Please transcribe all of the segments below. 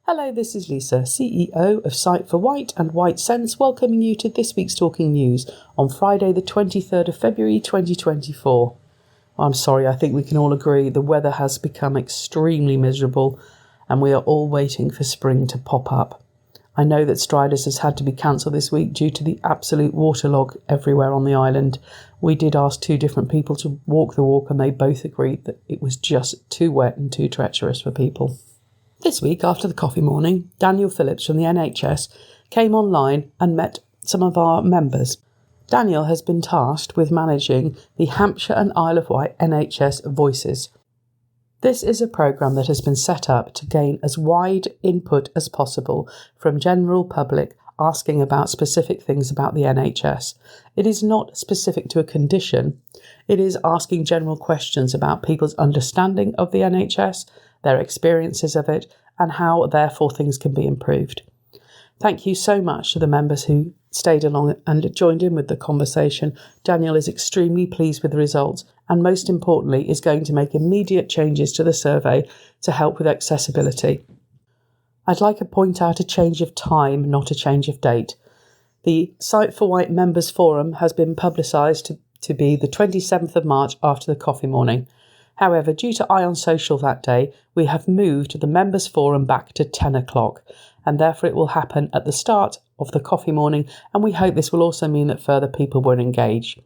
Hello, this is Lisa, CEO of Site for White and White Sense, welcoming you to this week's Talking News on Friday the 23rd of February 2024. I'm sorry, I think we can all agree the weather has become extremely miserable and we are all waiting for spring to pop up. I know that Striders has had to be cancelled this week due to the absolute waterlog everywhere on the island. We did ask two different people to walk the walk and they both agreed that it was just too wet and too treacherous for people. This week, after the coffee morning, Daniel Phillips from the NHS came online and met some of our members. Daniel has been tasked with managing the Hampshire and Isle of Wight NHS Voices. This is a programme that has been set up to gain as wide input as possible from general public asking about specific things about the NHS. It is not specific to a condition. It is asking general questions about people's understanding of the NHS, their experiences of it, and how, therefore, things can be improved. Thank you so much to the members who stayed along and joined in with the conversation. Daniel is extremely pleased with the results and, most importantly, is going to make immediate changes to the survey to help with accessibility. I'd like to point out a change of time, not a change of date. The Site for White Members Forum has been publicised to be the 27th of March after the coffee morning. However, due to Ion Social that day, we have moved the Members Forum back to 10 o'clock, and therefore it will happen at the start of the coffee morning, and we hope this will also mean that further people will engage.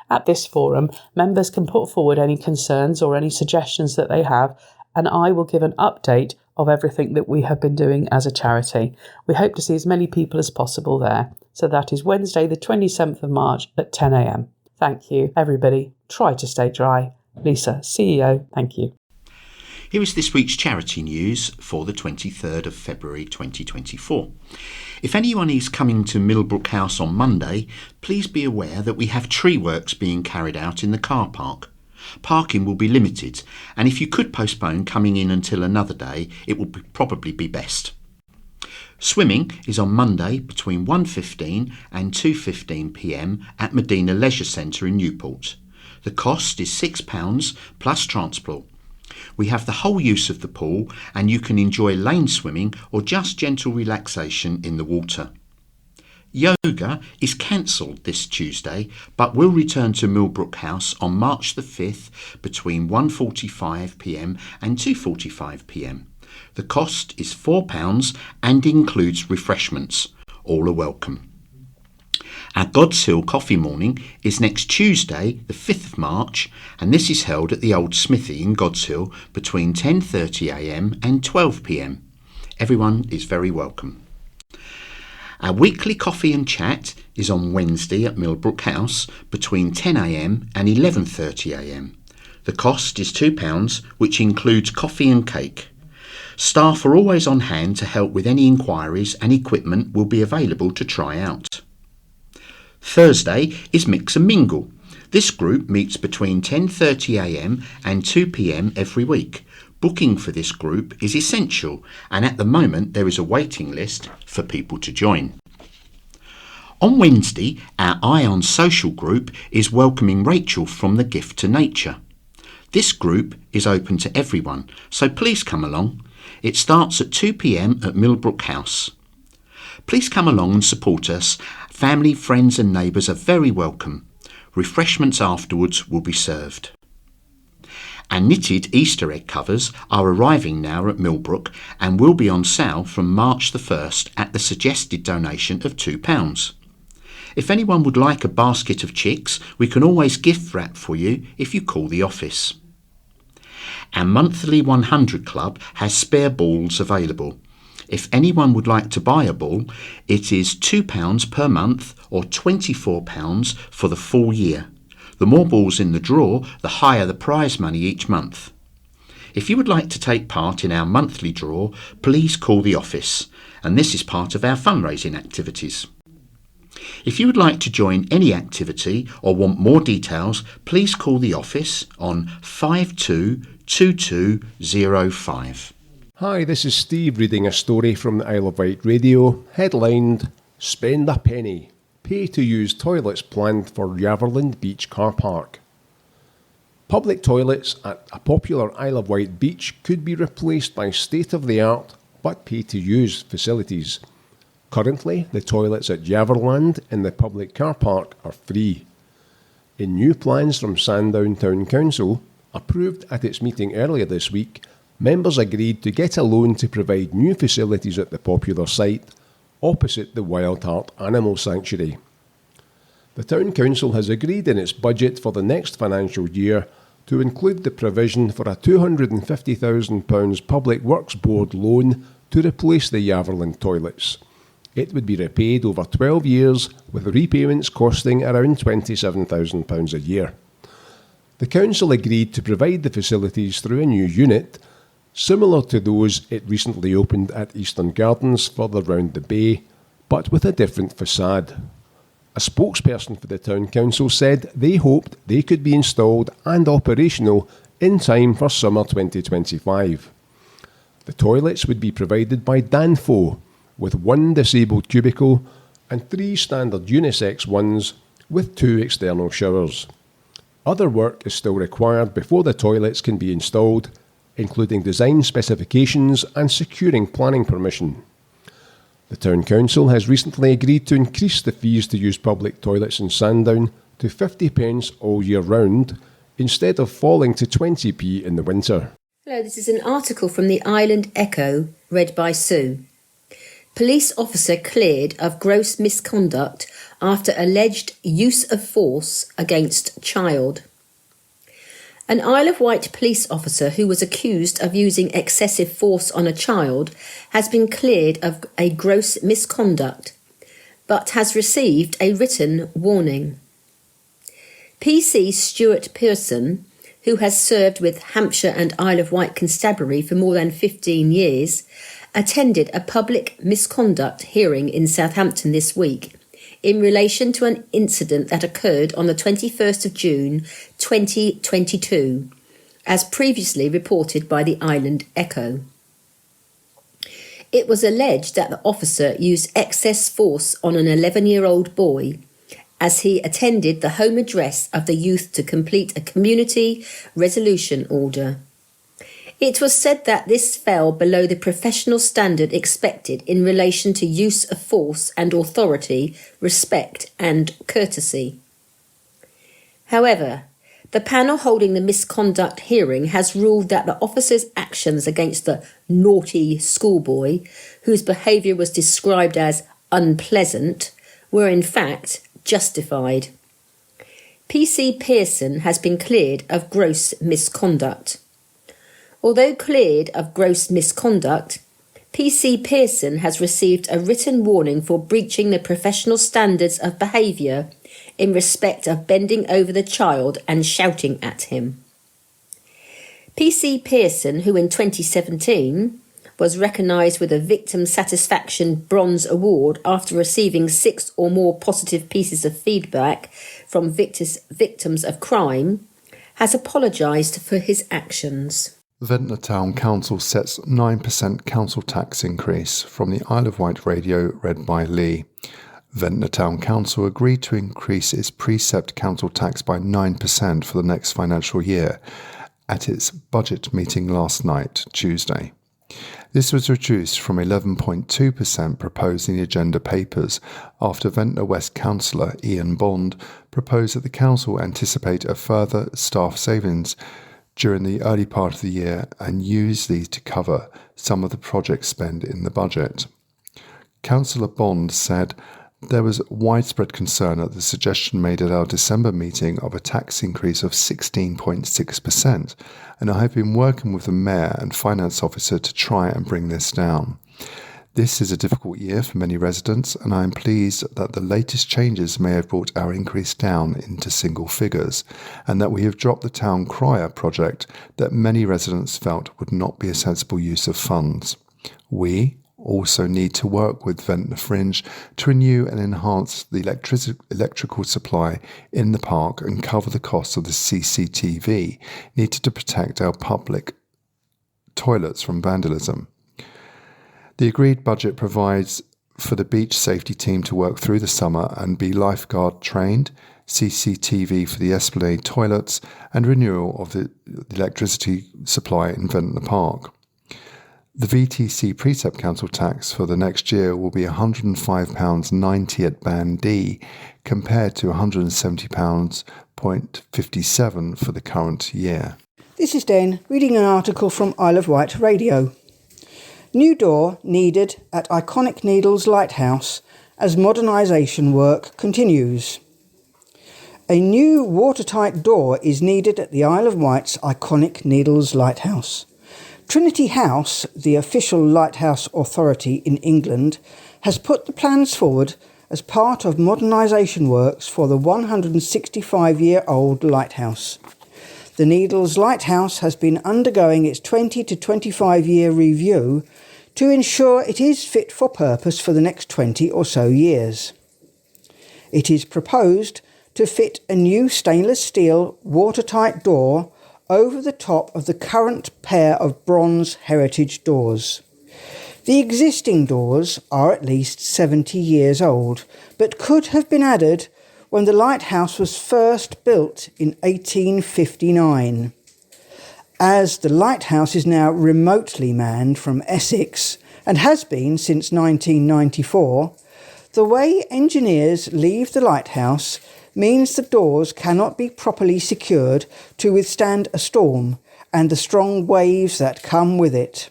At this forum, members can put forward any concerns or any suggestions that they have, and I will give an update of everything that we have been doing as a charity. We hope to see as many people as possible there. So that is Wednesday, the 27th of March at 10 a.m. Thank you, everybody. Try to stay dry. Lisa, CEO, thank you. Here is this week's charity news for the 23rd of February 2024. If anyone is coming to Millbrook House on Monday, please be aware that we have tree works being carried out in the car park. Parking will be limited, and if you could postpone coming in until another day, it will probably be best. Swimming is on Monday between 1:15 and 2:15 p.m. at Medina Leisure Centre in Newport. The cost is £6 plus transport. We have the whole use of the pool and you can enjoy lane swimming or just gentle relaxation in the water. Yoga is cancelled this Tuesday but will return to Millbrook House on March the 5th between 1:45 p.m. and 2:45 p.m. The cost is £4 and includes refreshments. All are welcome. Our God's Hill Coffee Morning is next Tuesday, the 5th of March, and this is held at the Old Smithy in God's Hill between 10:30am and 12pm. Everyone is very welcome. Our weekly coffee and chat is on Wednesday at Millbrook House between 10am and 11:30am. The cost is £2, which includes coffee and cake. Staff are always on hand to help with any inquiries and equipment will be available to try out. Thursday is Mix and Mingle. This group meets between 10:30am and 2pm every week. Booking for this group is essential and at the moment there is a waiting list for people to join. On Wednesday, our Ion Social group is welcoming Rachel from The Gift to Nature. This group is open to everyone, so please come along. It starts at 2pm at Millbrook House. Please come along and support us. Family, friends and neighbours are very welcome. Refreshments afterwards will be served. Our knitted Easter egg covers are arriving now at Millbrook and will be on sale from March the 1st at the suggested donation of £2. If anyone would like a basket of chicks, we can always gift wrap for you if you call the office. Our monthly 100 Club has spare balls available. If anyone would like to buy a ball, it is £2 per month or £24 for the full year. The more balls in the draw, the higher the prize money each month. If you would like to take part in our monthly draw, please call the office, and this is part of our fundraising activities. If you would like to join any activity or want more details, please call the office on 522205. Hi, this is Steve reading a story from the Isle of Wight Radio, headlined, Spend a Penny, Pay to Use Toilets Planned for Yaverland Beach Car Park. Public toilets at a popular Isle of Wight beach could be replaced by state-of-the-art but pay-to-use facilities. Currently, the toilets at Yaverland in the public car park are free. In new plans from Sandown Town Council, approved at its meeting earlier this week, members agreed to get a loan to provide new facilities at the popular site opposite the Wild Heart Animal Sanctuary. The Town Council has agreed in its budget for the next financial year to include the provision for a £250,000 Public Works Board loan to replace the Yaverland toilets. It would be repaid over 12 years, with repayments costing around £27,000 a year. The Council agreed to provide the facilities through a new unit, similar to those it recently opened at Eastern Gardens further round the bay, but with a different facade. A spokesperson for the Town Council said they hoped they could be installed and operational in time for summer 2025. The toilets would be provided by Danfo, with one disabled cubicle and 3 standard unisex ones with 2 external showers. Other work is still required before the toilets can be installed, including design specifications and securing planning permission. The Town Council has recently agreed to increase the fees to use public toilets in Sandown to 50p all year round, instead of falling to 20p in the winter. Hello, this is an article from the Island Echo, read by Sue. Police officer cleared of gross misconduct after alleged use of force against child. An Isle of Wight police officer who was accused of using excessive force on a child has been cleared of a gross misconduct, but has received a written warning. PC Stuart Pearson, who has served with Hampshire and Isle of Wight Constabulary for more than 15 years, attended a public misconduct hearing in Southampton this week in relation to an incident that occurred on the 21st of June 2022, as previously reported by the Island Echo. It was alleged that the officer used excess force on an 11-year-old boy as he attended the home address of the youth to complete a community resolution order. It was said that this fell below the professional standard expected in relation to use of force and authority, respect and courtesy. However, the panel holding the misconduct hearing has ruled that the officer's actions against the naughty schoolboy, whose behaviour was described as unpleasant, were in fact justified. PC Pearson has been cleared of gross misconduct. Although cleared of gross misconduct, PC Pearson has received a written warning for breaching the professional standards of behaviour in respect of bending over the child and shouting at him. PC Pearson, who in 2017 was recognised with a Victim Satisfaction Bronze Award after receiving 6 or more positive pieces of feedback from victims of crime, has apologised for his actions. Ventnor Town Council sets 9% council tax increase. From the Isle of Wight Radio, read by Lee. Ventnor Town Council agreed to increase its precept council tax by 9% for the next financial year at its budget meeting last night, Tuesday. This was reduced from 11.2% proposed in the agenda papers after Ventnor West councillor Ian Bond proposed that the council anticipate a further staff savings during the early part of the year and use these to cover some of the project spend in the budget. Councillor Bond said there was widespread concern at the suggestion made at our December meeting of a tax increase of 16.6%, and I have been working with the Mayor and Finance Officer to try and bring this down. This is a difficult year for many residents, and I am pleased that the latest changes may have brought our increase down into single figures, and that we have dropped the town crier project that many residents felt would not be a sensible use of funds. We also need to work with Ventnor Fringe to renew and enhance the electrical supply in the park and cover the costs of the CCTV needed to protect our public toilets from vandalism. The agreed budget provides for the beach safety team to work through the summer and be lifeguard trained, CCTV for the Esplanade toilets, and renewal of the electricity supply in Ventnor Park. The VTC Precept Council tax for the next year will be £105.90 at Band D, compared to £170.57 for the current year. This is Den reading an article from Isle of Wight Radio. New door needed at iconic Needles Lighthouse as modernisation work continues. A new watertight door is needed at the Isle of Wight's iconic Needles Lighthouse. Trinity House, the official lighthouse authority in England, has put the plans forward as part of modernisation works for the 165-year-old lighthouse. The Needles Lighthouse has been undergoing its 20 to 25-year review to ensure it is fit for purpose for the next 20 or so years. It is proposed to fit a new stainless steel watertight door over the top of the current pair of bronze heritage doors. The existing doors are at least 70 years old, but could have been added when the lighthouse was first built in 1859. As the lighthouse is now remotely manned from Essex and has been since 1994, the way engineers leave the lighthouse means the doors cannot be properly secured to withstand a storm and the strong waves that come with it.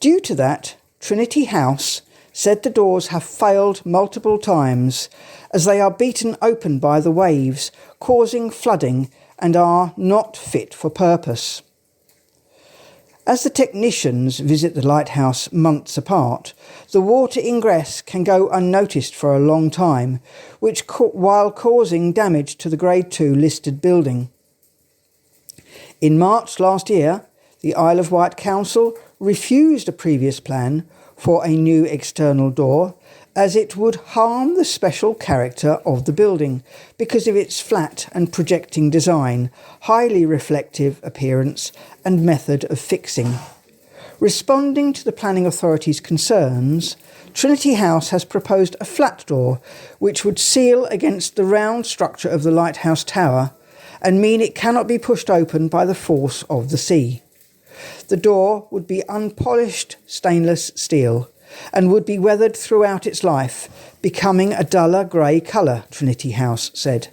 Due to that, Trinity House said the doors have failed multiple times as they are beaten open by the waves, causing flooding, and are not fit for purpose. As the technicians visit the lighthouse months apart, the water ingress can go unnoticed for a long time, while causing damage to the Grade 2 listed building. In March last year, the Isle of Wight Council refused a previous plan for a new external door, as it would harm the special character of the building because of its flat and projecting design, highly reflective appearance and method of fixing. Responding to the planning authority's concerns, Trinity House has proposed a flat door which would seal against the round structure of the lighthouse tower and mean it cannot be pushed open by the force of the sea. The door would be unpolished stainless steel and would be weathered throughout its life, becoming a duller grey colour, Trinity House said.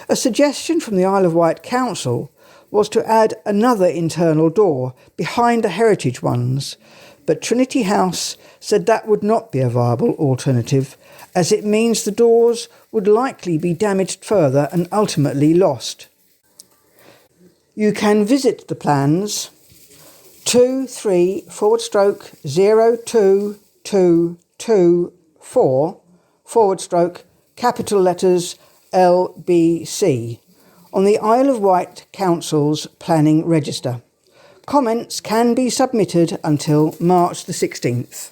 A suggestion from the Isle of Wight Council was to add another internal door behind the heritage ones, but Trinity House said that would not be a viable alternative, as it means the doors would likely be damaged further and ultimately lost. You can visit the plans 23/022224 capital letters LBC on the Isle of Wight Council's planning register. Comments can be submitted until March the 16th.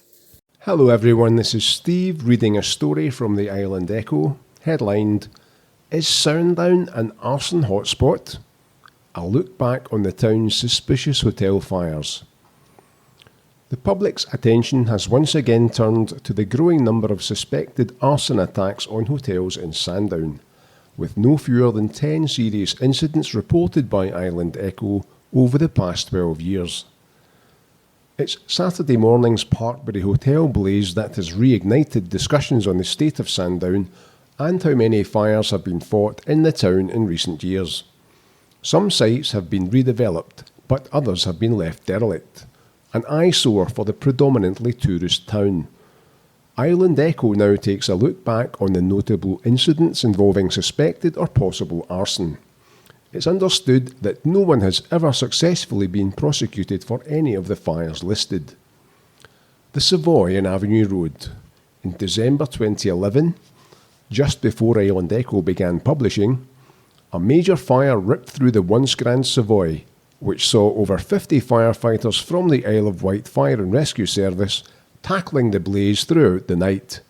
Hello everyone, this is Steve reading a story from the Island Echo, headlined, Is Sounddown an Arson Hotspot? A look back on the town's suspicious hotel fires. The public's attention has once again turned to the growing number of suspected arson attacks on hotels in Sandown, with no fewer than 10 serious incidents reported by Island Echo over the past 12 years. It's Saturday morning's Parkbury Hotel blaze that has reignited discussions on the state of Sandown and how many fires have been fought in the town in recent years. Some sites have been redeveloped, but others have been left derelict, an eyesore for the predominantly tourist town. Island Echo now takes a look back on the notable incidents involving suspected or possible arson. It's understood that no one has ever successfully been prosecuted for any of the fires listed. The Savoy in Avenue Road. In December 2011, just before Island Echo began publishing, a major fire ripped through the once grand Savoy, which saw over 50 firefighters from the Isle of Wight Fire and Rescue Service tackling the blaze throughout the night.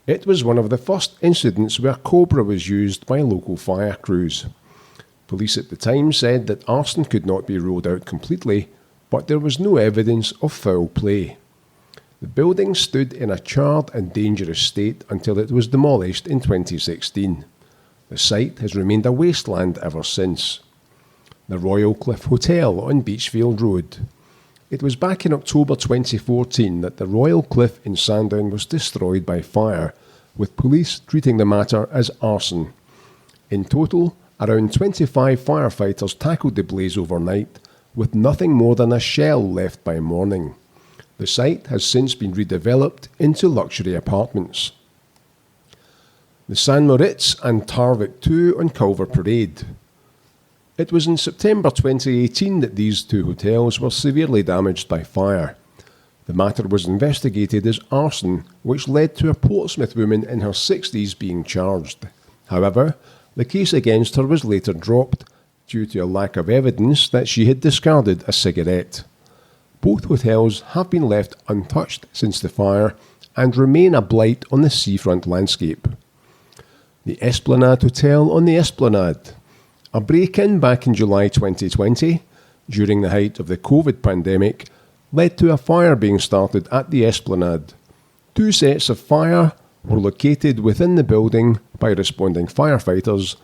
It was one of the first incidents where Cobra was used by local fire crews. Police at the time said that arson could not be ruled out completely, but there was no evidence of foul play. The building stood in a charred and dangerous state until it was demolished in 2016. The site has remained a wasteland ever since. The Royal Cliff Hotel on Beachfield Road. It was back in October 2014 that the Royal Cliff in Sandown was destroyed by fire, with police treating the matter as arson. In total, around 25 firefighters tackled the blaze overnight, with nothing more than a shell left by morning. The site has since been redeveloped into luxury apartments. The St Moritz and Tarvik 2 on Culver Parade. It was in September 2018 that these two hotels were severely damaged by fire. The matter was investigated as arson, which led to a Portsmouth woman in her 60s being charged. However, the case against her was later dropped due to a lack of evidence that she had discarded a cigarette. Both hotels have been left untouched since the fire and remain a blight on the seafront landscape. The Esplanade Hotel on the Esplanade. A break-in back in July 2020, during the height of the COVID pandemic, led to a fire being started at the Esplanade. 2 sets of fire were located within the building by responding firefighters,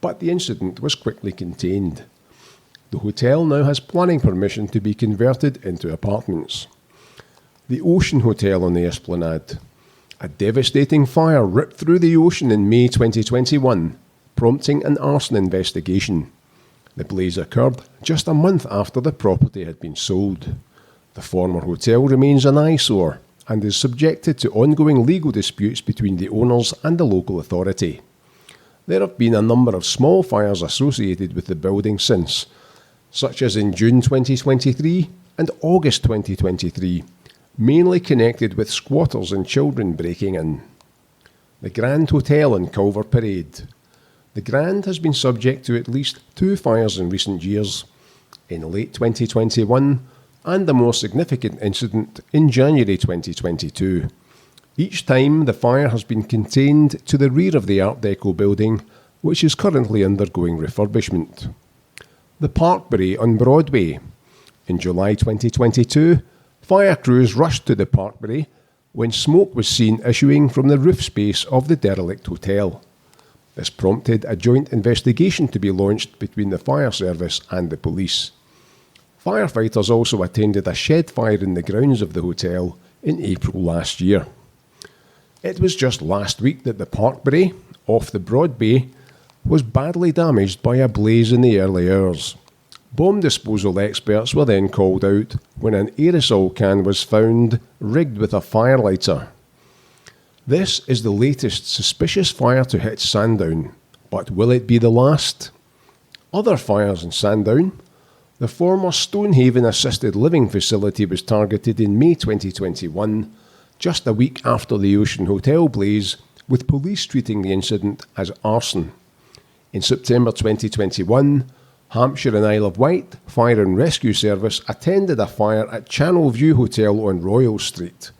but the incident was quickly contained. The hotel now has planning permission to be converted into apartments. The Ocean Hotel on the Esplanade. A devastating fire ripped through the ocean in May 2021, prompting an arson investigation. The blaze occurred just a month after the property had been sold. The former hotel remains an eyesore and is subjected to ongoing legal disputes between the owners and the local authority. There have been a number of small fires associated with the building since, such as in June 2023 and August 2023, mainly connected with squatters and children breaking in. The Grand Hotel in Culver Parade. The Grand has been subject to at least 2 fires in recent years, in late 2021 and a more significant incident in January 2022. Each time the fire has been contained to the rear of the Art Deco building, which is currently undergoing refurbishment. The Parkbury on Broadway. In July 2022, fire crews rushed to the Parkbury when smoke was seen issuing from the roof space of the derelict hotel. This prompted a joint investigation to be launched between the fire service and the police. Firefighters also attended a shed fire in the grounds of the hotel in April last year. It was just last week that the Parkbury, off the Broad Bay, was badly damaged by a blaze in the early hours. Bomb disposal experts were then called out when an aerosol can was found rigged with a fire lighter. This is the latest suspicious fire to hit Sandown, but will it be the last? Other fires in Sandown. The former Stonehaven Assisted Living Facility was targeted in May 2021, just a week after the Ocean Hotel blaze, with police treating the incident as arson. In September 2021, Hampshire and Isle of Wight Fire and Rescue Service attended a fire at Channel View Hotel on Royal Street.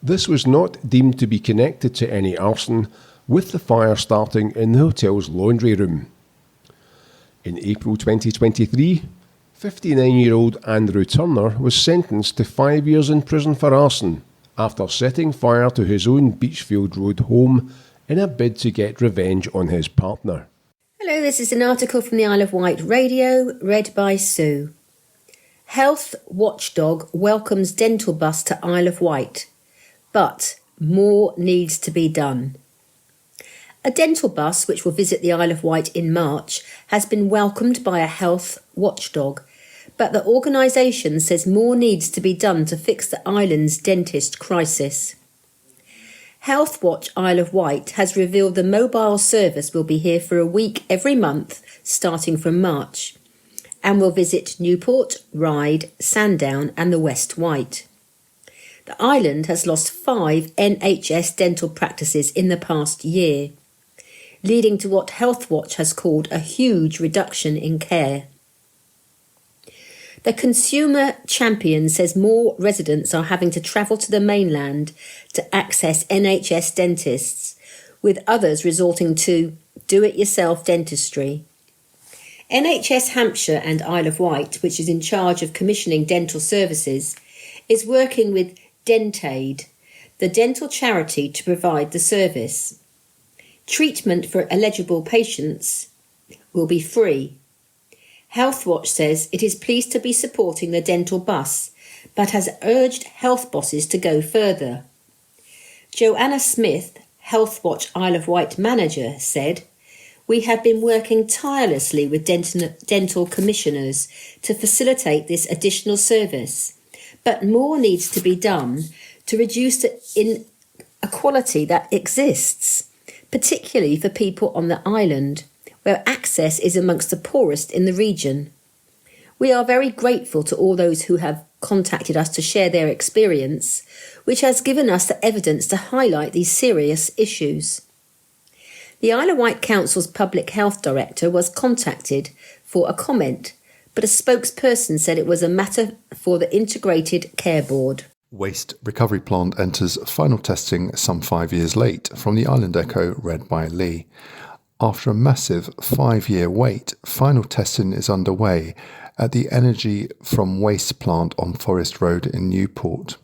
This was not deemed to be connected to any arson, with the fire starting in the hotel's laundry room. In April 2023, 59-year-old Andrew Turner was sentenced to 5 years in prison for arson after setting fire to his own Beachfield Road home in a bid to get revenge on his partner. Hello, this is an article from the Isle of Wight Radio, read by Sue. Health watchdog welcomes dental bus to Isle of Wight, but more needs to be done. A dental bus, which will visit the Isle of Wight in March, has been welcomed by a health watchdog, but the organisation says more needs to be done to fix the island's dentist crisis. Healthwatch Isle of Wight has revealed the mobile service will be here for a week every month starting from March, and will visit Newport, Ryde, Sandown and the West Wight. The island has lost 5 NHS dental practices in the past year, leading to what Healthwatch has called a huge reduction in care. The Consumer Champion says more residents are having to travel to the mainland to access NHS dentists, with others resorting to do-it-yourself dentistry. NHS Hampshire and Isle of Wight, which is in charge of commissioning dental services, is working with Dentaid, the dental charity, to provide the service. Treatment for eligible patients will be free. Healthwatch says it is pleased to be supporting the dental bus but has urged health bosses to go further. Joanna Smith, Healthwatch Isle of Wight manager, said, "We have been working tirelessly with dental commissioners to facilitate this additional service, but more needs to be done to reduce the inequality that exists, particularly for people on the island, where access is amongst the poorest in the region. We are very grateful to all those who have contacted us to share their experience, which has given us the evidence to highlight these serious issues." The Isle of Wight Council's Public Health Director was contacted for a comment, but a spokesperson said it was a matter for the Integrated Care Board. Waste recovery plant enters final testing some 5 years late, from the Island Echo, read by Lee. After a massive 5-year wait, final testing is underway at the Energy from Waste plant on Forest Road in Newport.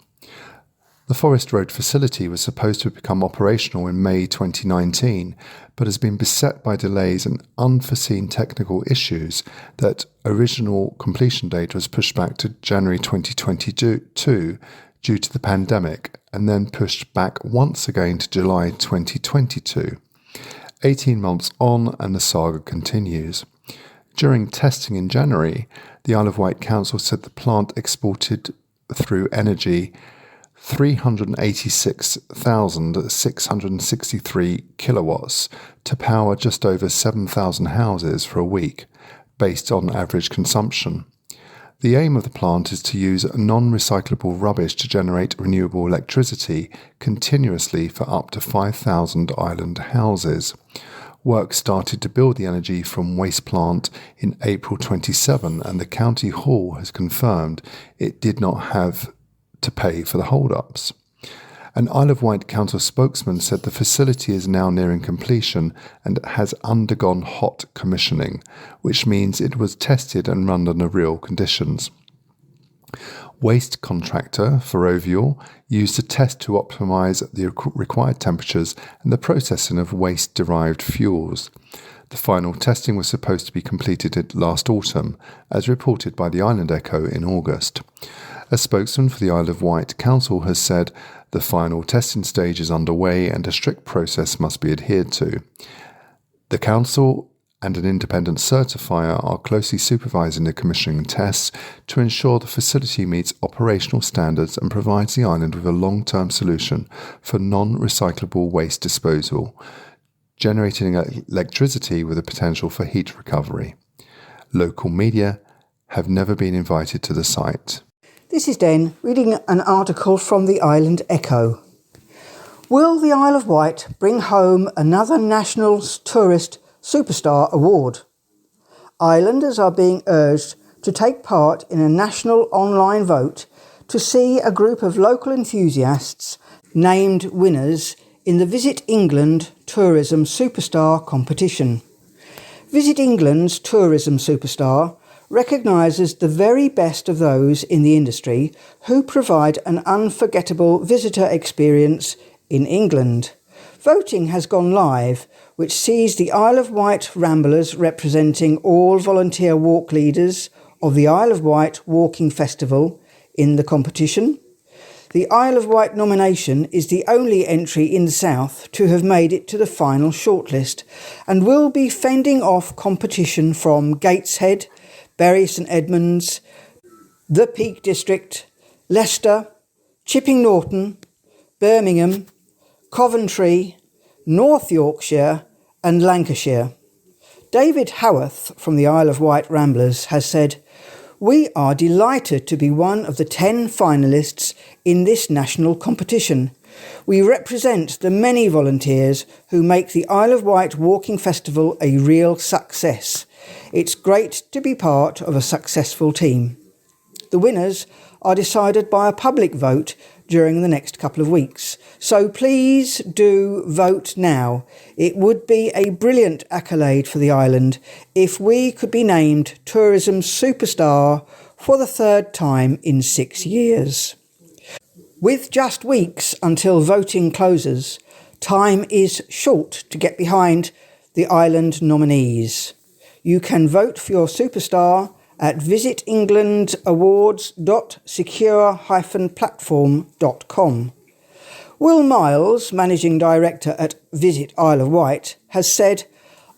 The Forest Road facility was supposed to become operational in May 2019, but has been beset by delays and unforeseen technical issues that original completion date was pushed back to January 2022 due to the pandemic, and then pushed back once again to July 2022. 18 months on, and the saga continues. During testing in January, the Isle of Wight Council said the plant exported through Energy 386,663 kilowatts to power just over 7,000 houses for a week, based on average consumption. The aim of the plant is to use non-recyclable rubbish to generate renewable electricity continuously for up to 5,000 island houses. Work started to build the Energy from Waste plant in April 27, and the County Hall has confirmed it did not have to pay for the hold-ups. An Isle of Wight Council spokesman said the facility is now nearing completion and has undergone hot commissioning, which means it was tested and run under real conditions. Waste contractor Ferrovial used a test to optimise the required temperatures and the processing of waste-derived fuels. The final testing was supposed to be completed last autumn, as reported by the Island Echo in August. A spokesman for the Isle of Wight Council has said the final testing stage is underway and a strict process must be adhered to. The Council and an independent certifier are closely supervising the commissioning tests to ensure the facility meets operational standards and provides the island with a long-term solution for non-recyclable waste disposal, generating electricity with a potential for heat recovery. Local media have never been invited to the site. This is Den reading an article from the Island Echo. Will the Isle of Wight bring home another National Tourist Superstar Award? Islanders are being urged to take part in a national online vote to see a group of local enthusiasts named winners in the Visit England Tourism Superstar competition. Visit England's Tourism Superstar recognises the very best of those in the industry who provide an unforgettable visitor experience in England. Voting has gone live, which sees the Isle of Wight Ramblers representing all volunteer walk leaders of the Isle of Wight Walking Festival in the competition. The Isle of Wight nomination is the only entry in the south to have made it to the final shortlist and will be fending off competition from Gateshead, Bury St Edmunds, the Peak District, Leicester, Chipping Norton, Birmingham, Coventry, North Yorkshire and Lancashire. David Howarth from the Isle of Wight Ramblers has said, "We are delighted to be one of the 10 finalists in this national competition. We represent the many volunteers who make the Isle of Wight Walking Festival a real success. It's great to be part of a successful team." The winners are decided by a public vote during the next couple of weeks, so please do vote now. It would be a brilliant accolade for the island if we could be named Tourism Superstar for the 3rd time in 6 years. With just weeks until voting closes, time is short to get behind the island nominees. You can vote for your superstar at visitenglandawards.secure-platform.com. Will Miles, Managing Director at Visit Isle of Wight, has said,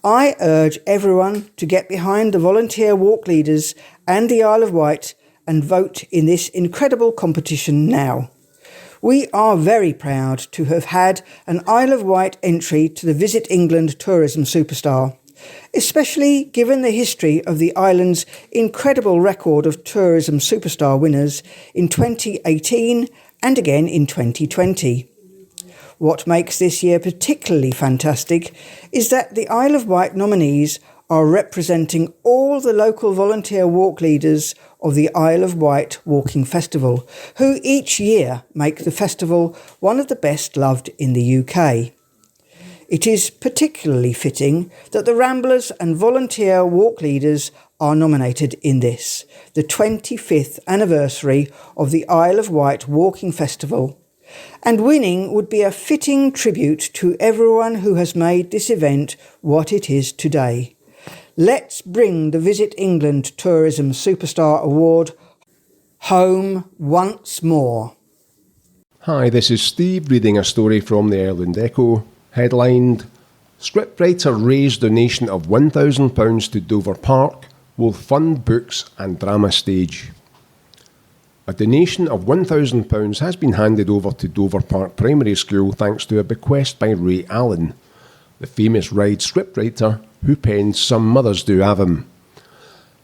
"I urge everyone to get behind the volunteer walk leaders and the Isle of Wight and vote in this incredible competition now. We are very proud to have had an Isle of Wight entry to the Visit England Tourism Superstar, especially given the history of the island's incredible record of Tourism Superstar winners in 2018 and again in 2020. What makes this year particularly fantastic is that the Isle of Wight nominees are representing all the local volunteer walk leaders of the Isle of Wight Walking Festival, who each year make the festival one of the best loved in the UK. It is particularly fitting that the Ramblers and volunteer walk leaders are nominated in this, the 25th anniversary of the Isle of Wight Walking Festival, and winning would be a fitting tribute to everyone who has made this event what it is today. Let's bring the Visit England Tourism Superstar Award home once more. Hi, this is Steve reading a story from the Island Echo, headlined, "Scriptwriter raised donation of £1,000 to Dover Park will fund books and drama stage." A donation of £1,000 has been handed over to Dover Park Primary School thanks to a bequest by Ray Allen, the famous Ride scriptwriter who penned Some Mothers Do Have 'Em.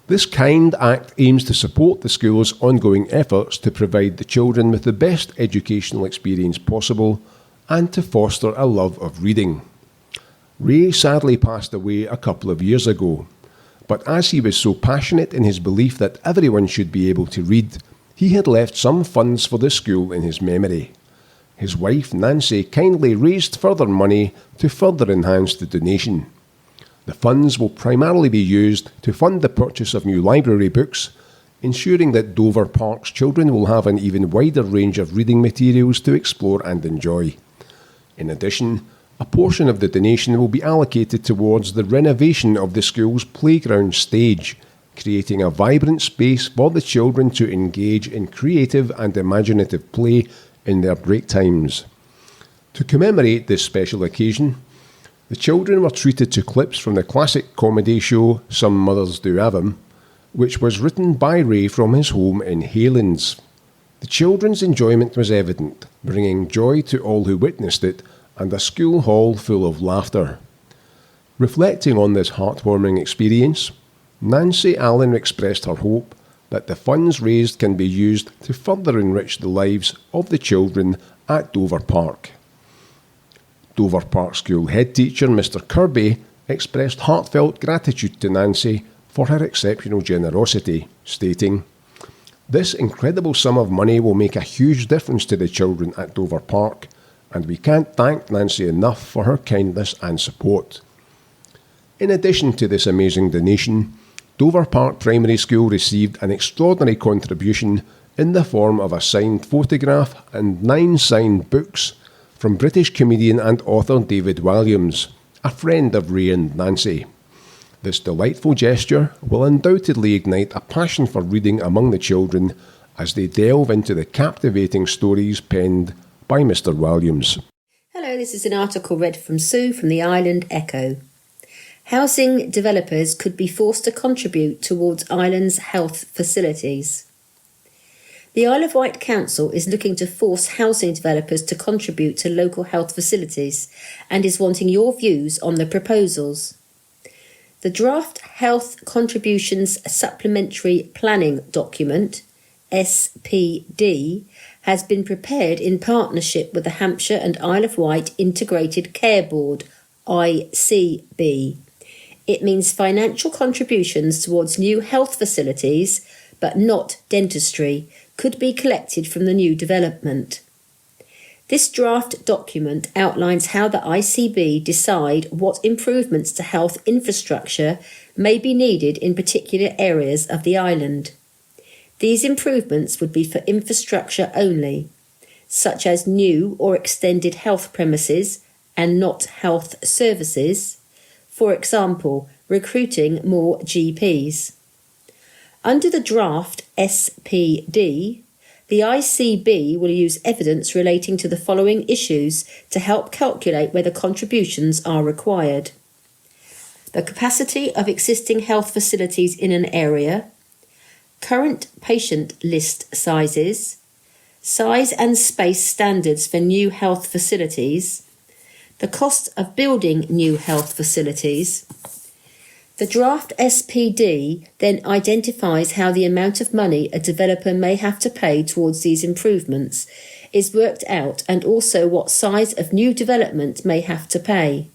This kind act aims to support the school's ongoing efforts to provide the children with the best educational experience possible and to foster a love of reading. Ray sadly passed away a couple of years ago, but as he was so passionate in his belief that everyone should be able to read, he had left some funds for the school in his memory. His wife, Nancy, kindly raised further money to further enhance the donation. The funds will primarily be used to fund the purchase of new library books, ensuring that Dover Park's children will have an even wider range of reading materials to explore and enjoy. In addition, a portion of the donation will be allocated towards the renovation of the school's playground stage, creating a vibrant space for the children to engage in creative and imaginative play in their break times. To commemorate this special occasion, the children were treated to clips from the classic comedy show Some Mothers Do Have 'Em, which was written by Ray from his home in Haylands. The children's enjoyment was evident, bringing joy to all who witnessed it and a school hall full of laughter. Reflecting on this heartwarming experience, Nancy Allen expressed her hope that the funds raised can be used to further enrich the lives of the children at Dover Park. Dover Park School head teacher Mr. Kirby expressed heartfelt gratitude to Nancy for her exceptional generosity, stating, "This incredible sum of money will make a huge difference to the children at Dover Park, and we can't thank Nancy enough for her kindness and support." In addition to this amazing donation, Dover Park Primary School received an extraordinary contribution in the form of a signed photograph and 9 signed books from British comedian and author David Walliams, a friend of Ray and Nancy. This delightful gesture will undoubtedly ignite a passion for reading among the children as they delve into the captivating stories penned by Mr. Walliams. Hello, this is an article read from Sue from the Island Echo. Housing developers could be forced to contribute towards island's health facilities. The Isle of Wight Council is looking to force housing developers to contribute to local health facilities and is wanting your views on the proposals. The Draft Health Contributions Supplementary Planning Document, SPD, has been prepared in partnership with the Hampshire and Isle of Wight Integrated Care Board, ICB. It means financial contributions towards new health facilities, but not dentistry, could be collected from the new development. This draft document outlines how the ICB decide what improvements to health infrastructure may be needed in particular areas of the island. These improvements would be for infrastructure only, such as new or extended health premises and not health services, for example, recruiting more GPs. Under the draft SPD, the ICB will use evidence relating to the following issues to help calculate whether contributions are required: the capacity of existing health facilities in an area, current patient list sizes, size and space standards for new health facilities, the cost of building new health facilities. The draft SPD then identifies how the amount of money a developer may have to pay towards these improvements is worked out, and also what size of new development may have to pay.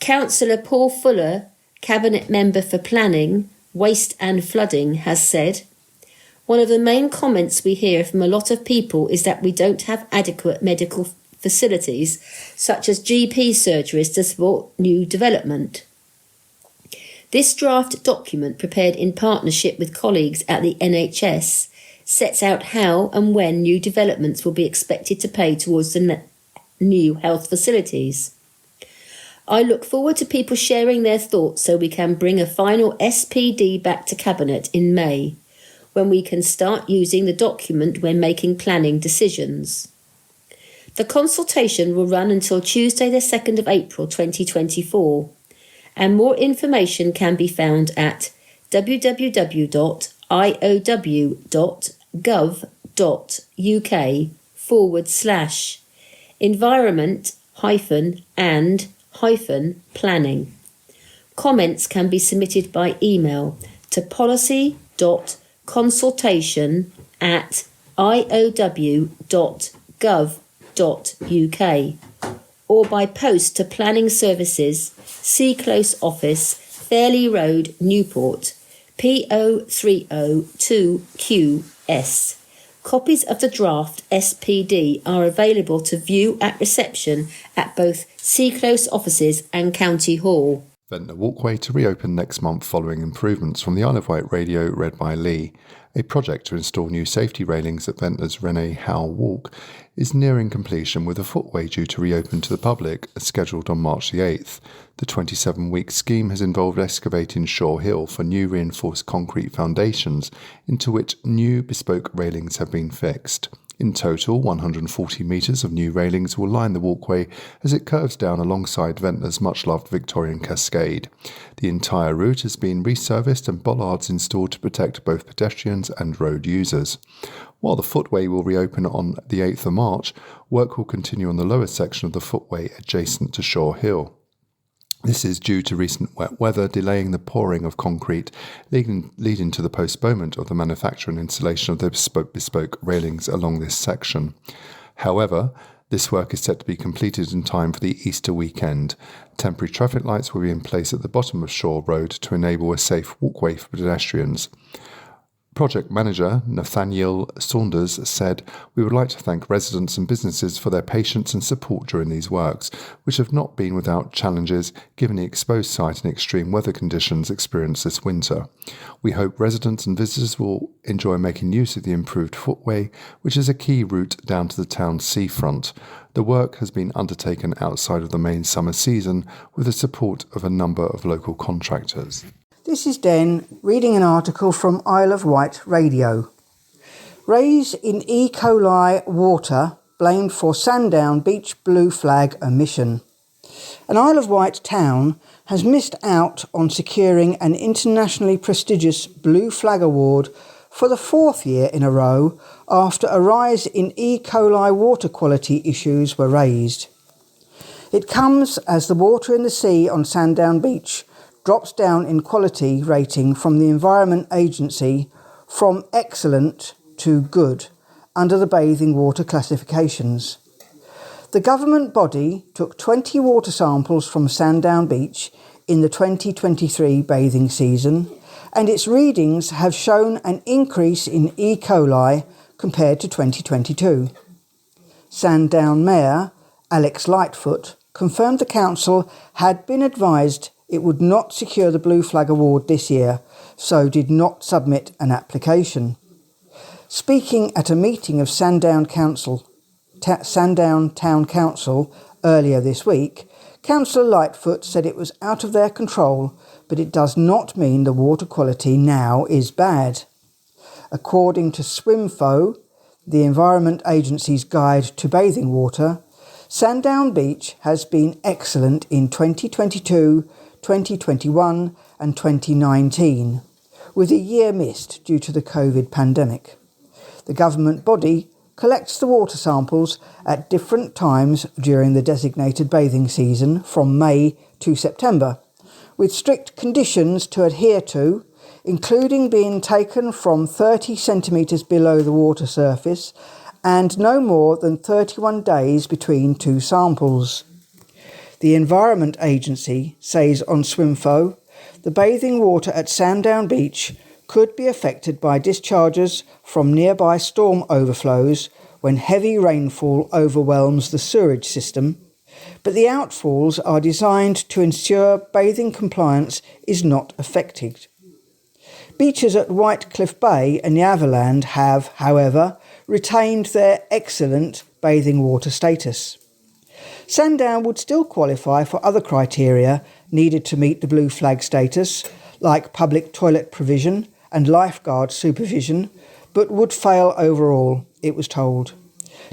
Councillor Paul Fuller, Cabinet Member for Planning, Waste and Flooding, has said, "One of the main comments we hear from a lot of people is that we don't have adequate medical facilities, such as GP surgeries, to support new development." This draft document, prepared in partnership with colleagues at the NHS, sets out how and when new developments will be expected to pay towards the new health facilities. I look forward to people sharing their thoughts so we can bring a final SPD back to Cabinet in May, when we can start using the document when making planning decisions. The consultation will run until Tuesday the 2nd of April 2024, and more information can be found at www.iow.gov.uk/environment-and-planning. Comments can be submitted by email to policy.consultation@iow.gov.uk or by post to Planning Services, Sea Close Office, Fairley Road, Newport, PO 302QS. Copies of the draft SPD are available to view at reception at both Sea Close offices and County Hall. Ventnor Walkway to reopen next month following improvements from the Isle of Wight radio read by Lee. A project to install new safety railings at Ventnor's Rene Howe Walk is nearing completion, with a footway due to reopen to the public as scheduled on March the 8th. The 27-week scheme has involved excavating Shaw Hill for new reinforced concrete foundations, into which new bespoke railings have been fixed. In total, 140 metres of new railings will line the walkway as it curves down alongside Ventnor's much-loved Victorian Cascade. The entire route has been resurfaced and bollards installed to protect both pedestrians and road users. While the footway will reopen on the 8th of March, work will continue on the lower section of the footway adjacent to Shaw Hill. This is due to recent wet weather delaying the pouring of concrete, leading to the postponement of the manufacture and installation of the bespoke railings along this section. However, this work is set to be completed in time for the Easter weekend. Temporary traffic lights will be in place at the bottom of Shaw Road to enable a safe walkway for pedestrians. Project manager Nathaniel Saunders said, "We would like to thank residents and businesses for their patience and support during these works, which have not been without challenges given the exposed site and extreme weather conditions experienced this winter. We hope residents and visitors will enjoy making use of the improved footway, which is a key route down to the town's seafront. The work has been undertaken outside of the main summer season with the support of a number of local contractors." This is Den reading an article from Isle of Wight Radio. Raise in E. coli water blamed for Sandown Beach blue flag omission. An Isle of Wight town has missed out on securing an internationally prestigious Blue Flag Award for the 4th year in a row after a rise in E. coli water quality issues were raised. It comes as the water in the sea on Sandown Beach drops down in quality rating from the Environment Agency from excellent to good under the bathing water classifications. The government body took 20 water samples from Sandown Beach in the 2023 bathing season, and its readings have shown an increase in E. coli compared to 2022. Sandown Mayor Alex Lightfoot confirmed the council had been advised it would not secure the Blue Flag Award this year, so did not submit an application. Speaking at a meeting of Sandown Town Council earlier this week, Councillor Lightfoot said it was out of their control, but it does not mean the water quality now is bad. According to SwimFo, the Environment Agency's guide to bathing water, Sandown Beach has been excellent in 2022, 2021 and 2019, with a year missed due to the COVID pandemic. The government body collects the water samples at different times during the designated bathing season from May to September, with strict conditions to adhere to, including being taken from 30 centimetres below the water surface and no more than 31 days between two samples. The Environment Agency says on SwimFo, the bathing water at Sandown Beach could be affected by discharges from nearby storm overflows when heavy rainfall overwhelms the sewerage system, but the outfalls are designed to ensure bathing compliance is not affected. Beaches at Whitecliff Bay and Yaverland have, however, retained their excellent bathing water status. Sandown would still qualify for other criteria needed to meet the blue flag status, like public toilet provision and lifeguard supervision, but would fail overall, it was told.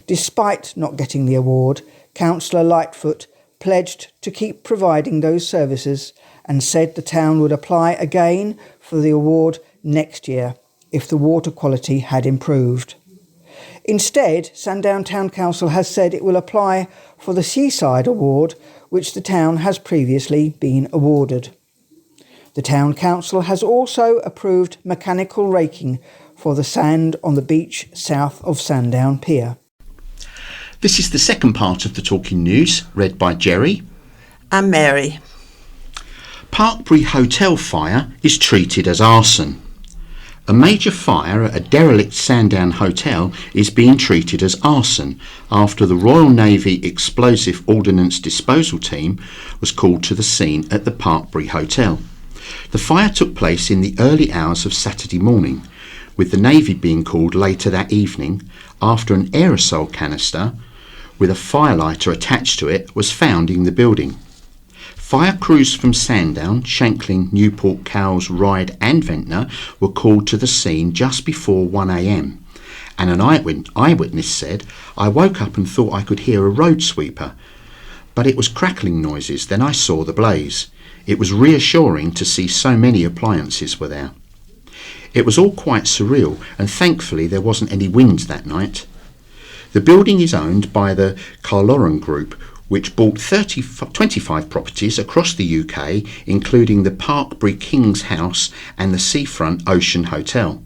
Despite not getting the award, Councillor Lightfoot pledged to keep providing those services and said the town would apply again for the award next year if the water quality had improved. Instead, Sandown Town Council has said it will apply for the Seaside Award, which the town has previously been awarded. The Town Council has also approved mechanical raking for the sand on the beach south of Sandown Pier. This is the second part of the Talking News, read by Jerry and Mary. Parkbury Hotel fire is treated as arson. A major fire at a derelict Sandown hotel is being treated as arson after the Royal Navy Explosive Ordnance Disposal Team was called to the scene at the Parkbury Hotel. The fire took place in the early hours of Saturday morning, with the Navy being called later that evening after an aerosol canister with a firelighter attached to it was found in the building. Fire crews from Sandown, Shanklin, Newport, Cowes, Ryde and Ventnor were called to the scene just before 1 a.m. and an eyewitness said, "I woke up and thought I could hear a road sweeper, but it was crackling noises, then I saw the blaze. It was reassuring to see so many appliances were there." It was all quite surreal and thankfully there wasn't any wind that night. The building is owned by the Carloran Group, which bought 25 properties across the UK, including the Parkbury King's House and the Seafront Ocean Hotel.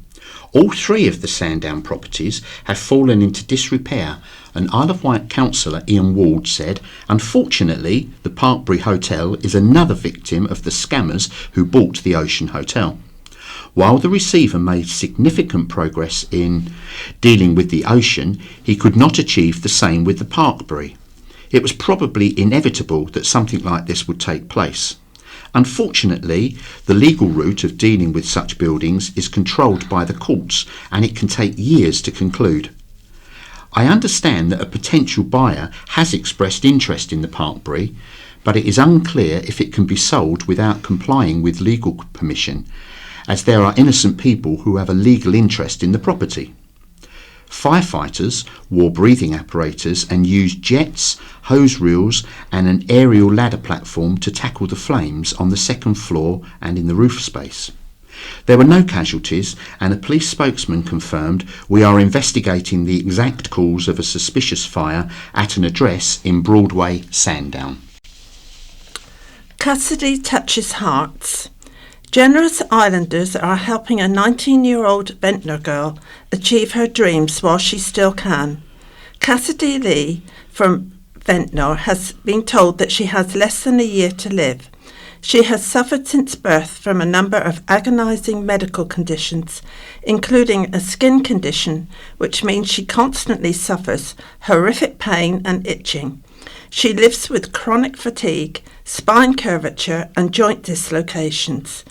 All three of the Sandown properties have fallen into disrepair, and Isle of Wight councillor Ian Ward said, "Unfortunately, the Parkbury Hotel is another victim of the scammers who bought the Ocean Hotel." While the receiver made significant progress in dealing with the Ocean, he could not achieve the same with the Parkbury. It was probably inevitable that something like this would take place. Unfortunately, the legal route of dealing with such buildings is controlled by the courts and it can take years to conclude. I understand that a potential buyer has expressed interest in the Parkbury, but it is unclear if it can be sold without complying with legal permission, as there are innocent people who have a legal interest in the property. Firefighters wore breathing apparatus and used jets, hose reels and an aerial ladder platform to tackle the flames on the second floor and in the roof space. There were no casualties and a police spokesman confirmed, "We are investigating the exact cause of a suspicious fire at an address in Broadway, Sandown." Custody touches hearts. Generous Islanders are helping a 19-year-old Ventnor girl achieve her dreams while she still can. Cassidy Lee from Ventnor has been told that she has less than a year to live. She has suffered since birth from a number of agonising medical conditions, including a skin condition, which means she constantly suffers horrific pain and itching. She lives with chronic fatigue, spine curvature and joint dislocations.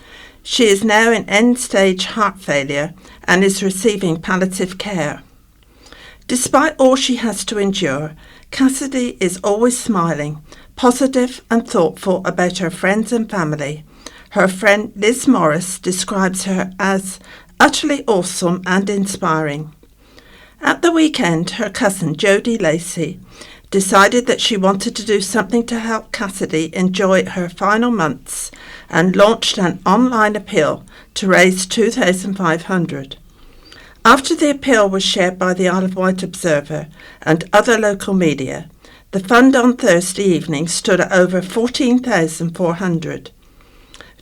She is now in end-stage heart failure and is receiving palliative care. Despite all she has to endure, Cassidy is always smiling, positive and thoughtful about her friends and family. Her friend Liz Morris describes her as utterly awesome and inspiring. At the weekend, her cousin Jodie Lacey decided that she wanted to do something to help Cassidy enjoy her final months and launched an online appeal to raise $2,500. After the appeal was shared by the Isle of Wight Observer and other local media, the fund on Thursday evening stood at over $14,400.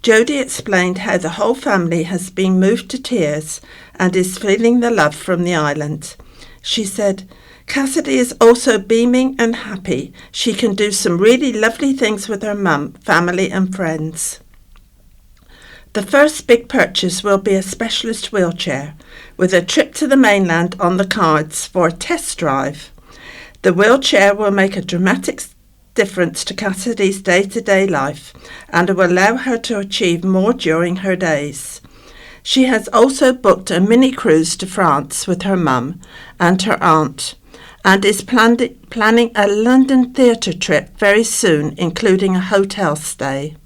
Jodie explained how the whole family has been moved to tears and is feeling the love from the island. She said, "Cassidy is also beaming and happy. She can do some really lovely things with her mum, family and friends." The first big purchase will be a specialist wheelchair, with a trip to the mainland on the cards for a test drive. The wheelchair will make a dramatic difference to Cassidy's day-to-day life and will allow her to achieve more during her days. She has also booked a mini cruise to France with her mum and her aunt and is planning a London theatre trip very soon, including a hotel stay.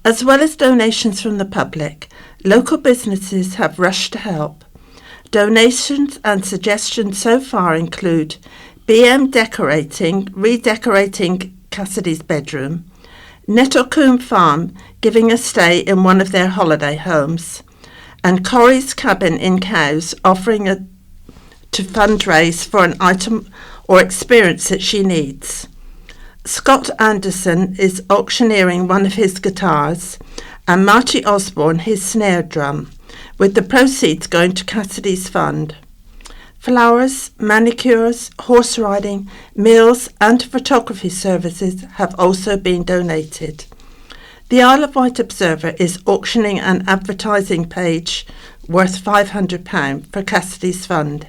As well as donations from the public, local businesses have rushed to help. Donations and suggestions so far include BM redecorating Cassidy's bedroom, Nettlecombe Farm giving a stay in one of their holiday homes, and Corrie's Cabin in Cowes offering to fundraise for an item or experience that she needs. Scott Anderson is auctioneering one of his guitars and Marty Osborne his snare drum, with the proceeds going to Cassidy's fund. Flowers, manicures, horse riding, meals and photography services have also been donated. The Isle of Wight Observer is auctioning an advertising page worth £500 for Cassidy's fund.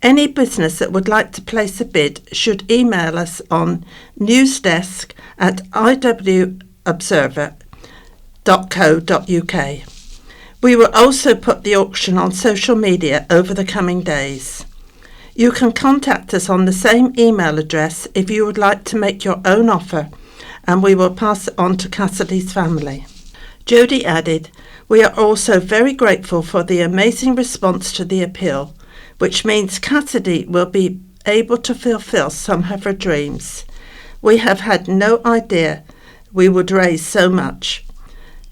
Any business that would like to place a bid should email us on newsdesk@iwobserver.co.uk. We will also put the auction on social media over the coming days. You can contact us on the same email address if you would like to make your own offer, and we will pass it on to Cassidy's family. Jodie added, "We are also very grateful for the amazing response to the appeal, which means Cassidy will be able to fulfill some of her dreams. We have had no idea we would raise so much."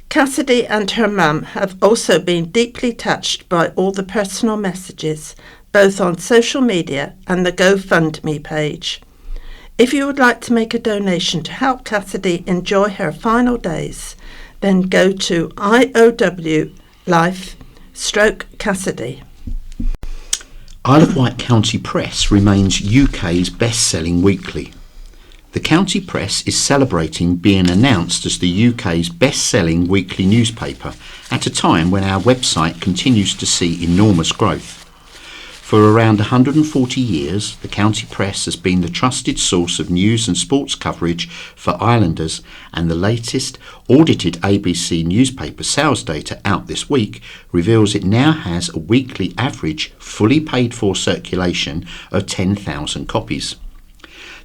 Cassidy and her mum have also been deeply touched by all the personal messages, both on social media and the GoFundMe page. If you would like to make a donation to help Cassidy enjoy her final days, then go to IOW-Life/Cassidy. Isle of Wight County Press remains UK's best-selling weekly. The County Press is celebrating being announced as the UK's best-selling weekly newspaper at a time when our website continues to see enormous growth. For around 140 years, the County Press has been the trusted source of news and sports coverage for Islanders, and the latest audited ABC newspaper sales data out this week reveals it now has a weekly average fully paid for circulation of 10,000 copies.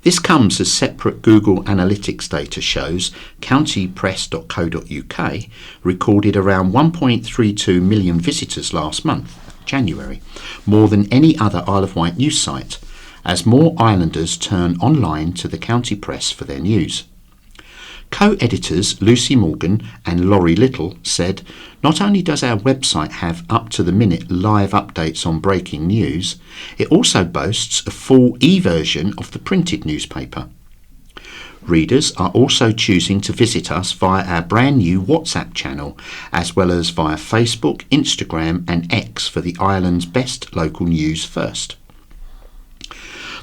This comes as separate Google Analytics data shows countypress.co.uk recorded around 1.32 million visitors last month, January, more than any other Isle of Wight news site, as more Islanders turn online to the County Press for their news. Co-editors Lucy Morgan and Laurie Little said, "Not only does our website have up-to-the-minute live updates on breaking news, it also boasts a full e-version of the printed newspaper. Readers are also choosing to visit us via our brand new WhatsApp channel, as well as via Facebook, Instagram and X for the island's best local news first."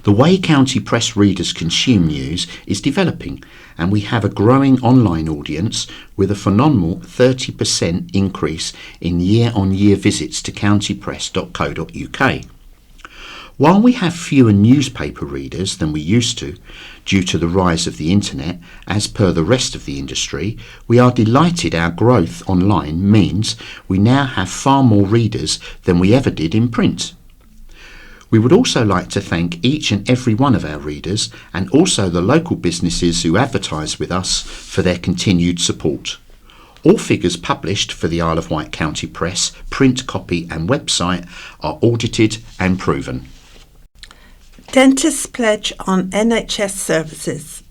The way County Press readers consume news is developing, and we have a growing online audience with a phenomenal 30% increase in year-on-year visits to countypress.co.uk. While we have fewer newspaper readers than we used to, due to the rise of the internet, as per the rest of the industry, we are delighted our growth online means we now have far more readers than we ever did in print. We would also like to thank each and every one of our readers and also the local businesses who advertise with us for their continued support. All figures published for the Isle of Wight County Press, print copy and website are audited and proven. Dentists pledge on NHS services.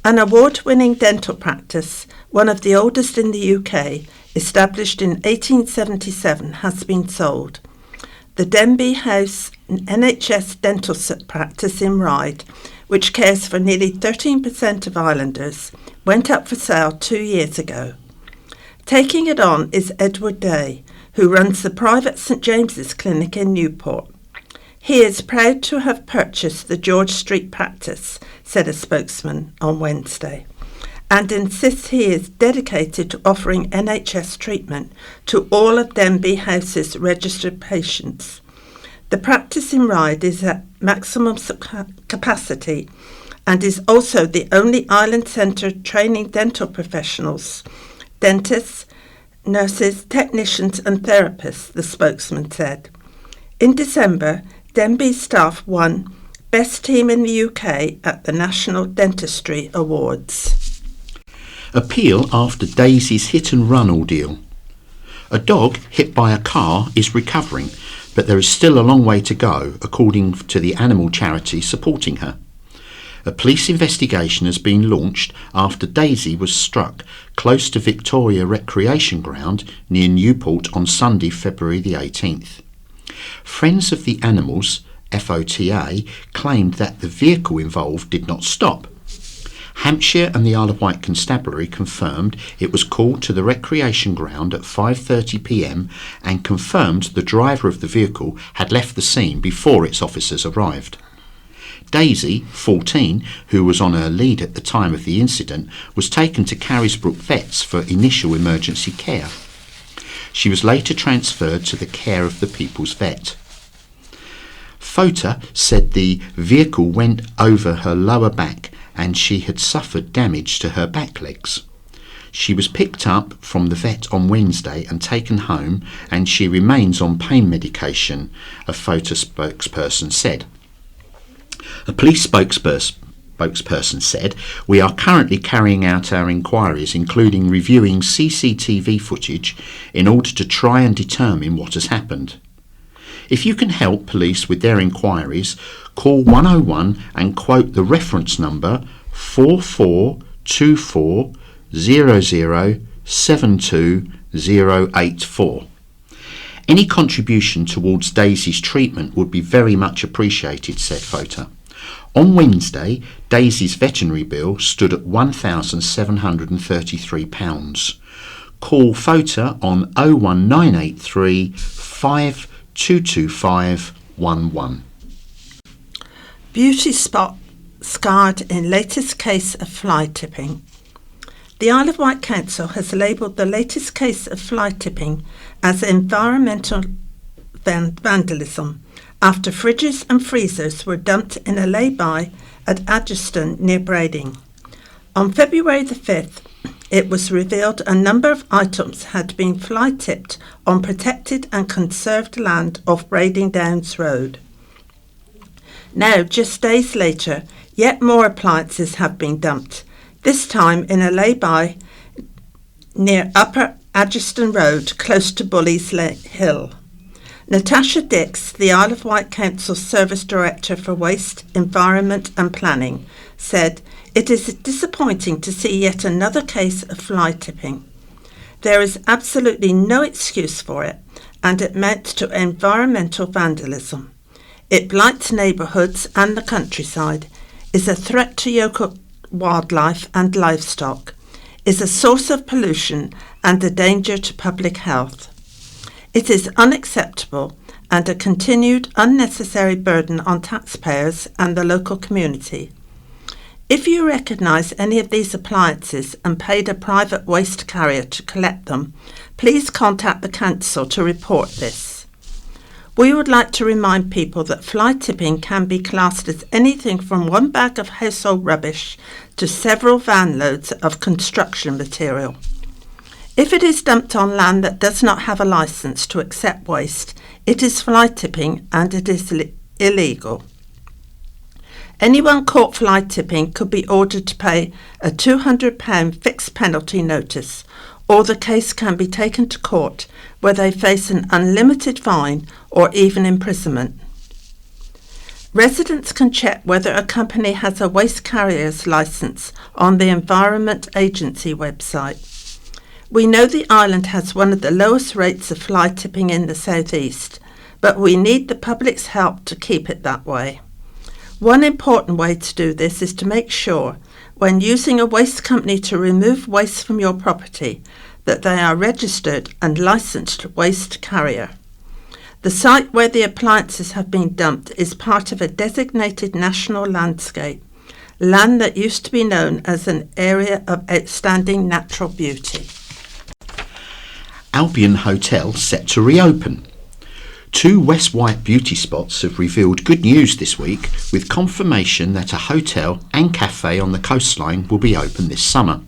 An award-winning dental practice, one of the oldest in the UK, established in 1877, has been sold. The Denbigh House NHS dental practice in Ryde, which cares for nearly 13% of islanders, went up for sale 2 years ago. Taking it on is Edward Day, who runs the private St James's Clinic in Newport. He is proud to have purchased the George Street practice, said a spokesman on Wednesday, and insists he is dedicated to offering NHS treatment to all of Denbigh House's registered patients. The practice in Ryde is at maximum capacity and is also the only island centre training dental professionals, dentists, nurses, technicians and therapists, the spokesman said. In December, Denbigh staff won Best Team in the UK at the National Dentistry Awards. Appeal after Daisy's hit-and-run ordeal. A dog hit by a car is recovering, but there is still a long way to go, according to the animal charity supporting her. A police investigation has been launched after Daisy was struck close to Victoria Recreation Ground near Newport on Sunday, February the 18th. Friends of the Animals, FOTA, claimed that the vehicle involved did not stop. Hampshire and the Isle of Wight Constabulary confirmed it was called to the recreation ground at 5:30 p.m. and confirmed the driver of the vehicle had left the scene before its officers arrived. Daisy, 14, who was on her lead at the time of the incident, was taken to Carisbrooke Vets for initial emergency care. She was later transferred to the care of the People's Vet. FOTA said the vehicle went over her lower back and she had suffered damage to her back legs. She was picked up from the vet on Wednesday and taken home, and she remains on pain medication, a FOTA spokesperson said. A police spokesperson said, "We are currently carrying out our inquiries, including reviewing CCTV footage in order to try and determine what has happened. If you can help police with their inquiries, call 101 and quote the reference number 442400720084. Any contribution towards Daisy's treatment would be very much appreciated," said FOTA. On Wednesday, Daisy's veterinary bill stood at £1,733. Call FOTA on 01983 522511. Beauty spot scarred in latest case of fly tipping. The Isle of Wight Council has labelled the latest case of fly tipping as environmental vandalism after fridges and freezers were dumped in a lay-by at Adgeston near Brading. On February the 5th, it was revealed a number of items had been fly tipped on protected and conserved land off Brading Downs Road. Now, just days later, yet more appliances have been dumped, this time in a lay-by near Upper Adgeston Road, close to Bullies Hill. Natasha Dix, the Isle of Wight Council Service Director for Waste, Environment and Planning, said, "It is disappointing to see yet another case of fly tipping. There is absolutely no excuse for it, and it amounts to environmental vandalism. It blights neighbourhoods and the countryside, is a threat to local wildlife and livestock, is a source of pollution and a danger to public health. It is unacceptable and a continued unnecessary burden on taxpayers and the local community. If you recognise any of these appliances and paid a private waste carrier to collect them, please contact the council to report this. We would like to remind people that fly tipping can be classed as anything from one bag of household rubbish to several van loads of construction material. If it is dumped on land that does not have a licence to accept waste, it is fly tipping and it is illegal. Anyone caught fly tipping could be ordered to pay a £200 fixed penalty notice, or the case can be taken to court where they face an unlimited fine or even imprisonment. Residents can check whether a company has a waste carrier's licence on the Environment Agency website. We know the island has one of the lowest rates of fly tipping in the southeast, but we need the public's help to keep it that way. One important way to do this is to make sure, when using a waste company to remove waste from your property, that they are registered and licensed waste carrier. The site where the appliances have been dumped is part of a designated national landscape, land that used to be known as an area of outstanding natural beauty. Albion Hotel set to reopen. 2 West White beauty spots have revealed good news this week, with confirmation that a hotel and cafe on the coastline will be open this summer.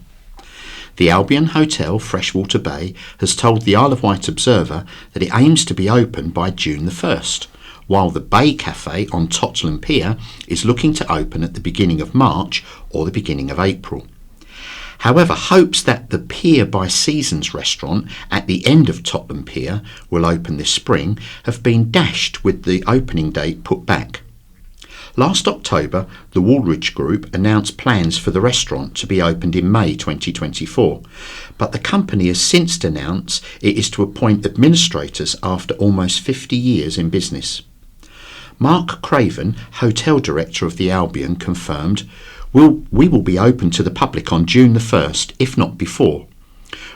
The Albion Hotel, Freshwater Bay, has told the Isle of Wight Observer that it aims to be open by June the 1st, while the Bay Cafe on Totland Pier is looking to open at the beginning of March or the beginning of April. However, hopes that the Pier by Seasons restaurant at the end of Totland Pier will open this spring have been dashed, with the opening date put back. Last October, the Woolridge Group announced plans for the restaurant to be opened in May 2024, but the company has since announced it is to appoint administrators after almost 50 years in business. Mark Craven, Hotel Director of the Albion, confirmed, "We will be open to the public on June the 1st, if not before.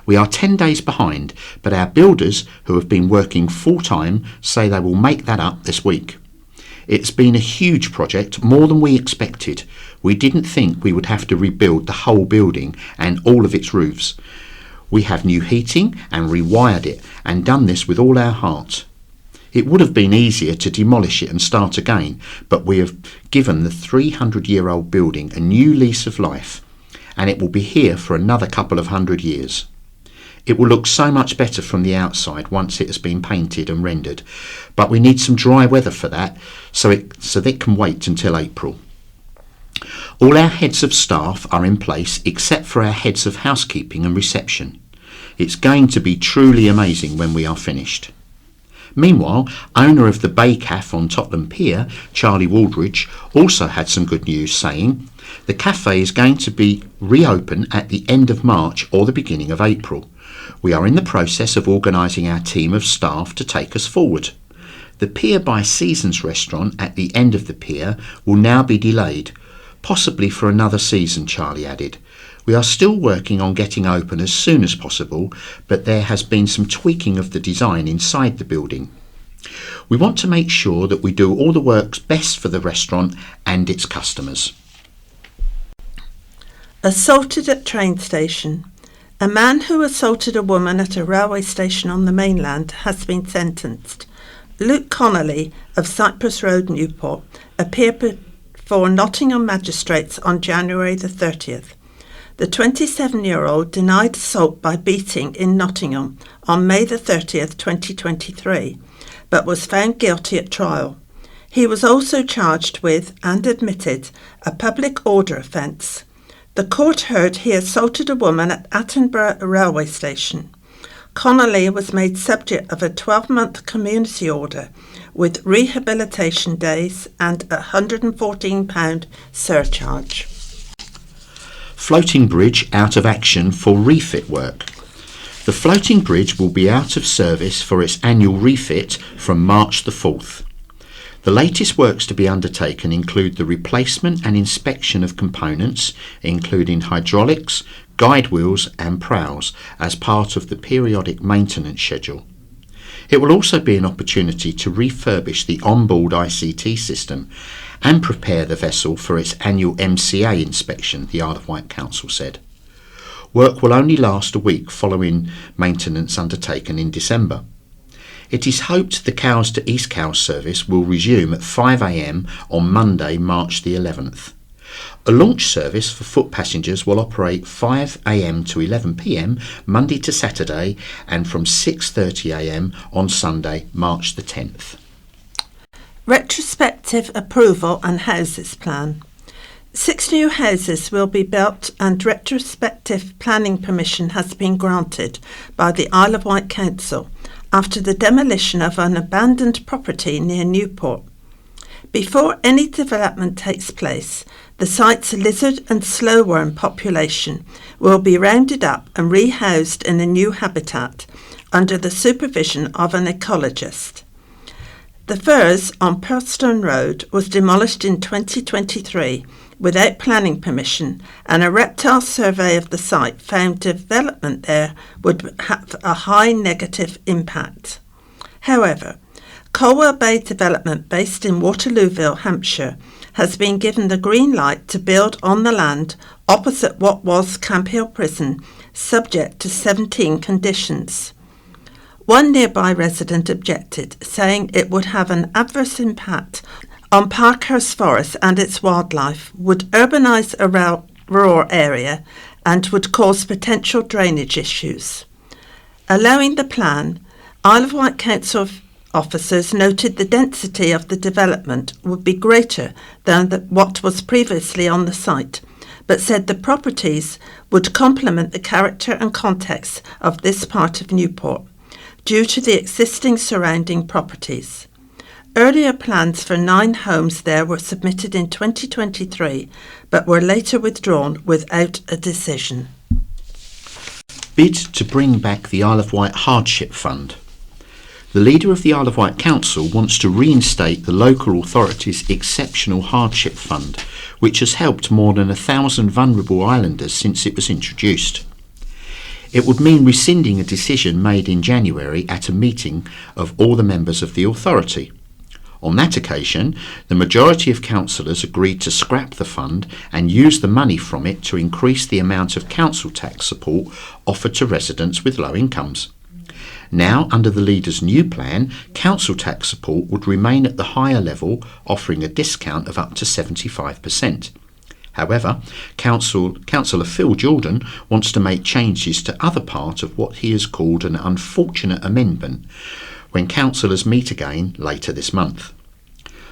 We are 10 days behind, but our builders, who have been working full-time, say they will make that up this week. It's been a huge project, more than we expected. We didn't think we would have to rebuild the whole building and all of its roofs. We have new heating and rewired it, and done this with all our heart. It would have been easier to demolish it and start again, but we have given the 300-year-old building a new lease of life, and it will be here for another couple of 100 years. It will look so much better from the outside once it has been painted and rendered, but we need some dry weather for that, so that can wait until April. All our heads of staff are in place except for our heads of housekeeping and reception. It's going to be truly amazing when we are finished." Meanwhile, owner of the Bay Cafe on Totland Pier, Charlie Woolridge, also had some good news, saying, "The cafe is going to be reopened at the end of March or the beginning of April. We are in the process of organising our team of staff to take us forward. The Pier by Seasons restaurant at the end of the pier will now be delayed, possibly for another season," Charlie added. "We are still working on getting open as soon as possible, but there has been some tweaking of the design inside the building. We want to make sure that we do all the work best for the restaurant and its customers." Assaulted at train station. A man who assaulted a woman at a railway station on the mainland has been sentenced. Luke Connolly of Cyprus Road, Newport, appeared before Nottingham magistrates on January the 30th. The 27-year-old denied assault by beating in Nottingham on May the 30th, 2023, but was found guilty at trial. He was also charged with and admitted a public order offence. The court heard he assaulted a woman at Attenborough railway station. Connolly was made subject of a 12-month community order with rehabilitation days and a £114 surcharge. Floating bridge out of action for refit work. The floating bridge will be out of service for its annual refit from March the 4th. The latest works to be undertaken include the replacement and inspection of components, including hydraulics, guide wheels and prows, as part of the periodic maintenance schedule. It will also be an opportunity to refurbish the onboard ICT system and prepare the vessel for its annual MCA inspection, the Isle of Wight Council said. Work will only last a week following maintenance undertaken in December. It is hoped the Cowes to East Cowes service will resume at 5 a.m. on Monday, March the 11th. A launch service for foot passengers will operate 5 a.m. to 11 p.m. Monday to Saturday and from 6:30 a.m. on Sunday, March the 10th. Retrospective approval and houses plan. 6 new houses will be built and retrospective planning permission has been granted by the Isle of Wight Council after the demolition of an abandoned property near Newport. Before any development takes place, the site's lizard and slowworm population will be rounded up and rehoused in a new habitat under the supervision of an ecologist. The Firs on Pearlstone Road was demolished in 2023 without planning permission, and a reptile survey of the site found development there would have a high negative impact. However, Colwell Bay Development, based in Waterlooville, Hampshire, has been given the green light to build on the land opposite what was Camp Hill Prison, subject to 17 conditions. One nearby resident objected, saying it would have an adverse impact on Parkhurst Forest and its wildlife, would urbanise a rural area and would cause potential drainage issues. Allowing the plan, Isle of Wight Council officers noted the density of the development would be greater than what was previously on the site, but said the properties would complement the character and context of this part of Newport due to the existing surrounding properties. Earlier plans for 9 homes there were submitted in 2023, but were later withdrawn without a decision. Bid to bring back the Isle of Wight Hardship Fund. The leader of the Isle of Wight Council wants to reinstate the local authority's Exceptional Hardship Fund, which has helped more than 1,000 vulnerable islanders since it was introduced. It would mean rescinding a decision made in January at a meeting of all the members of the authority. On that occasion, the majority of councillors agreed to scrap the fund and use the money from it to increase the amount of council tax support offered to residents with low incomes. Now, under the leader's new plan, council tax support would remain at the higher level, offering a discount of up to 75%. However, Councillor Phil Jordan wants to make changes to other part of what he has called an unfortunate amendment when councillors meet again later this month.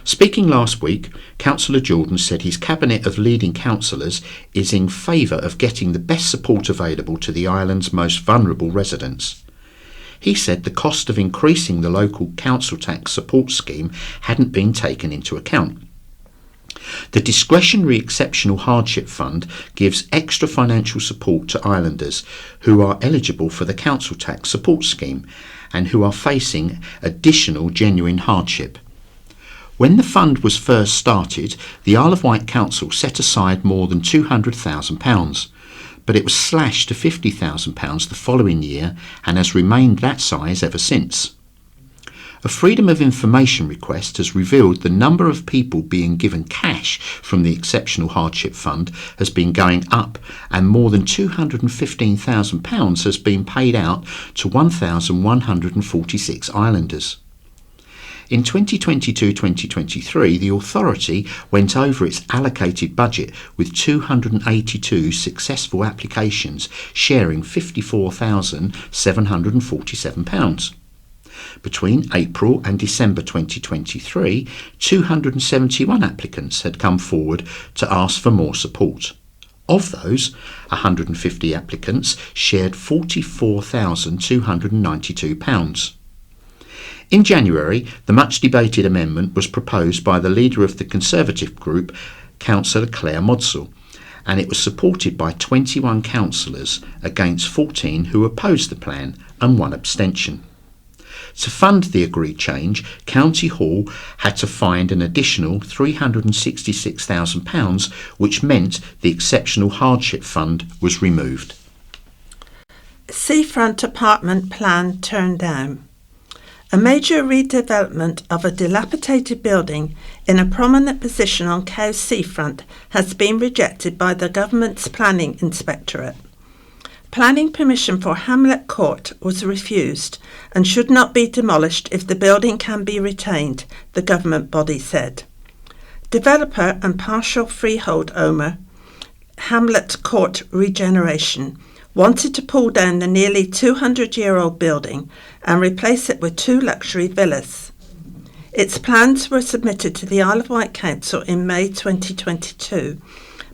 Speaking last week, Councillor Jordan said his cabinet of leading councillors is in favour of getting the best support available to the island's most vulnerable residents. He said the cost of increasing the local council tax support scheme hadn't been taken into account. The Discretionary Exceptional Hardship Fund gives extra financial support to islanders who are eligible for the council tax support scheme and who are facing additional genuine hardship. When the fund was first started, the Isle of Wight Council set aside more than £200,000, but it was slashed to £50,000 the following year and has remained that size ever since. A Freedom of Information request has revealed the number of people being given cash from the Exceptional Hardship Fund has been going up, and more than £215,000 has been paid out to 1,146 islanders. In 2022-2023, the authority went over its allocated budget with 282 successful applications, sharing £54,747. Between April and December 2023, 271 applicants had come forward to ask for more support. Of those, 150 applicants shared £44,292. In January, the much-debated amendment was proposed by the leader of the Conservative group, Councillor Claire Modsell, and it was supported by 21 councillors against 14 who opposed the plan and 1 abstention. To fund the agreed change, County Hall had to find an additional £366,000, which meant the Exceptional Hardship Fund was removed. Seafront apartment plan turned down. A major redevelopment of a dilapidated building in a prominent position on Cowes Seafront has been rejected by the government's planning inspectorate. Planning permission for Hamlet Court was refused and should not be demolished if the building can be retained, the government body said. Developer and partial freehold owner Hamlet Court Regeneration wanted to pull down the nearly 200-year-old building and replace it with 2 luxury villas. Its plans were submitted to the Isle of Wight Council in May 2022,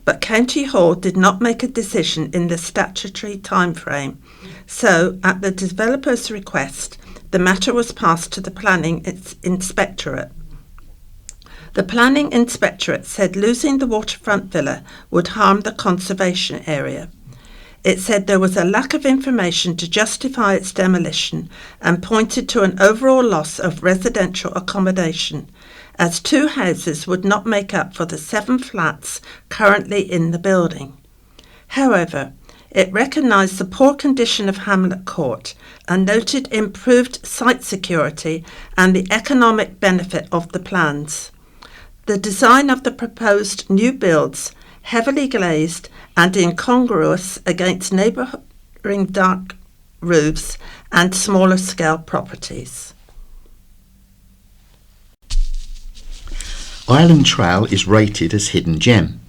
but County Hall did not make a decision in the statutory timeframe. So, at the developer's request, the matter was passed to the Planning Inspectorate. The Planning Inspectorate said losing the waterfront villa would harm the conservation area. It said there was a lack of information to justify its demolition and pointed to an overall loss of residential accommodation, as 2 houses would not make up for the 7 flats currently in the building. However, it recognised the poor condition of Hamlet Court and noted improved site security and the economic benefit of the plans. The design of the proposed new builds, heavily glazed and incongruous against neighbouring dark roofs and smaller scale properties. Island Trail is rated as Hidden Gem.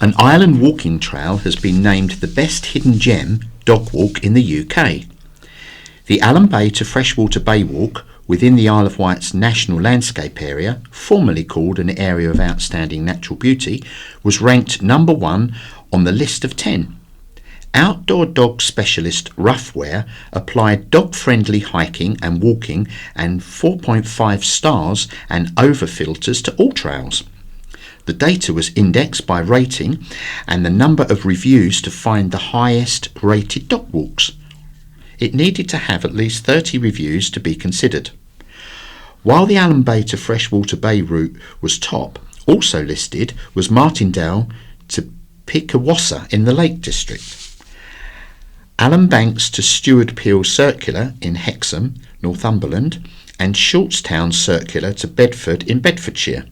An island walking trail has been named the best hidden gem dog walk in the UK. The Allen Bay to Freshwater Bay Walk within the Isle of Wight's National Landscape Area, formerly called an Area of Outstanding Natural Beauty, was ranked number 1 on the list of 10. Outdoor dog specialist Roughwear applied dog-friendly hiking and walking and 4.5 stars and over filters to all trails. The data was indexed by rating and the number of reviews to find the highest rated dog walks. It needed to have at least 30 reviews to be considered. While the Allen Bay to Freshwater Bay route was top, also listed was Martindale to Picawassa in the Lake District. Allen Banks to Stewart Peel Circular in Hexham, Northumberland, and Shortstown Circular to Bedford in Bedfordshire.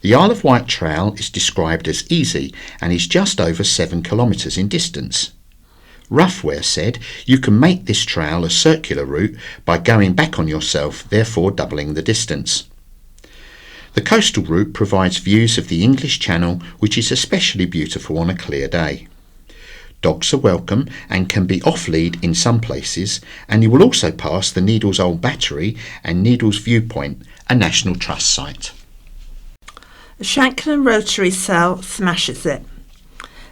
The Isle of Wight Trail is described as easy and is just over 7 kilometres in distance. Roughwear said you can make this trail a circular route by going back on yourself, therefore doubling the distance. The coastal route provides views of the English Channel, which is especially beautiful on a clear day. Dogs are welcome and can be off-lead in some places, and you will also pass the Needles Old Battery and Needles Viewpoint, a National Trust site. Shanklin Rotary Cell smashes it.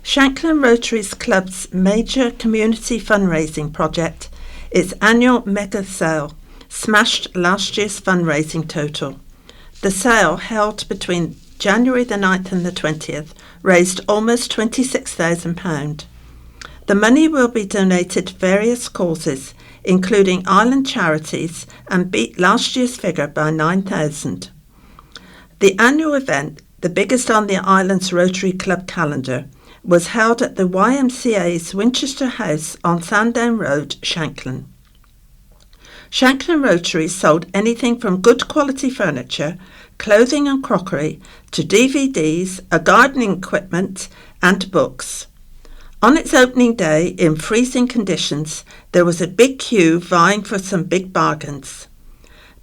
Shanklin Rotary Club's major community fundraising project, its annual mega sale, smashed last year's fundraising total. The sale, held between January the 9th and the 20th, raised almost £26,000. The money will be donated to various causes, including island charities, and beat last year's figure by 9,000. The annual event, the biggest on the island's Rotary Club calendar, was held at the YMCA's Winchester House on Sandown Road, Shanklin. Shanklin Rotary sold anything from good quality furniture, clothing and crockery, to DVDs, gardening equipment and books. On its opening day, in freezing conditions, there was a big queue vying for some big bargains.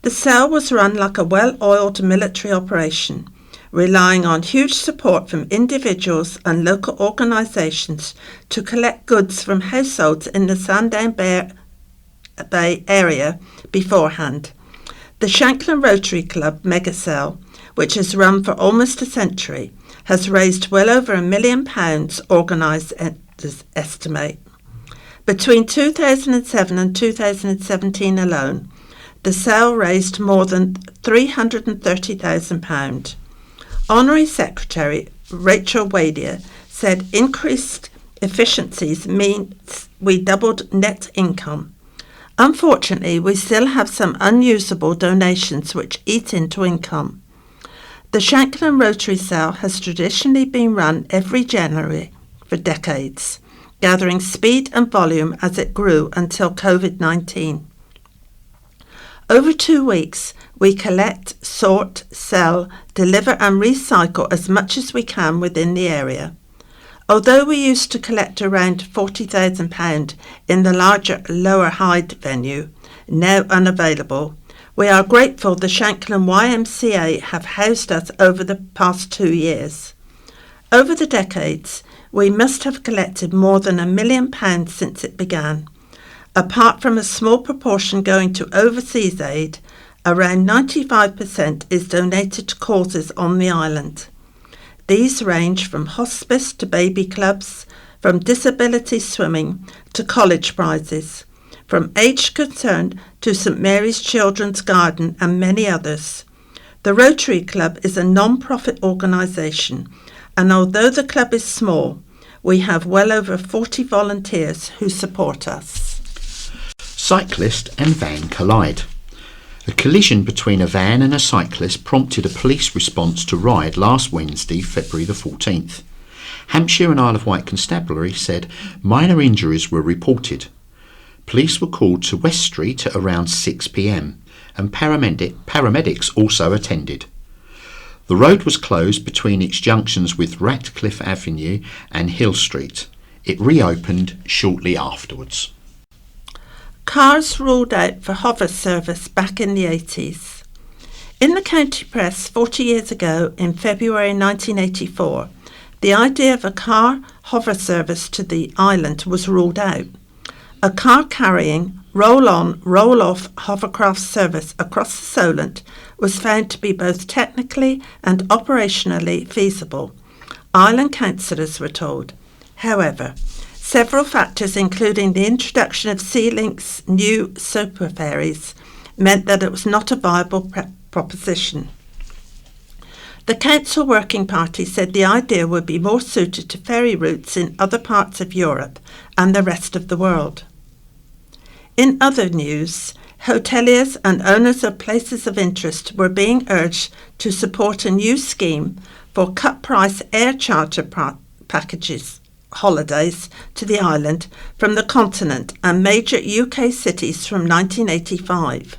The sale was run like a well-oiled military operation, relying on huge support from individuals and local organisations to collect goods from households in the Sandown Bay area beforehand. The Shanklin Rotary Club mega sale, which has run for almost a century, has raised well over £1 million, organisers estimate. Between 2007 and 2017 alone, the sale raised more than £330,000. Honorary Secretary Rachel Wadia said increased efficiencies means we doubled net income. Unfortunately, we still have some unusable donations which eat into income. The Shanklin Rotary Sale has traditionally been run every January for decades, gathering speed and volume as it grew until COVID-19. Over 2 weeks, we collect, sort, sell, deliver and recycle as much as we can within the area. Although we used to collect around £40,000 in the larger Lower Hyde venue, now unavailable, we are grateful the Shanklin YMCA have housed us over the past 2 years. Over the decades, we must have collected more than £1 million since it began. Apart from a small proportion going to overseas aid, Around 95% is donated to causes on the island. These range from hospice to baby clubs, from disability swimming to college prizes, from Aged Concern to St Mary's Children's Garden and many others. The Rotary Club is a non-profit organisation, and although the club is small, we have well over 40 volunteers who support us. Cyclist and van collide. A collision between a van and a cyclist prompted a police response to Ryde last Wednesday, February the 14th. Hampshire and Isle of Wight Constabulary said minor injuries were reported. Police were called to West Street at around 6 p.m. and paramedics also attended. The road was closed between its junctions with Ratcliffe Avenue and Hill Street. It reopened shortly afterwards. Cars ruled out for hover service back in the 80s. In the county press 40 years ago, in February 1984, the idea of a car hover service to the island was ruled out. A car carrying roll-on, roll-off hovercraft service across the Solent was found to be both technically and operationally feasible, island councillors were told. However, several factors, including the introduction of Sea-Link's new super ferries, meant that it was not a viable proposition. The Council Working Party said the idea would be more suited to ferry routes in other parts of Europe and the rest of the world. In other news, hoteliers and owners of places of interest were being urged to support a new scheme for cut-price air charter packages holidays to the island from the continent and major UK cities from 1985.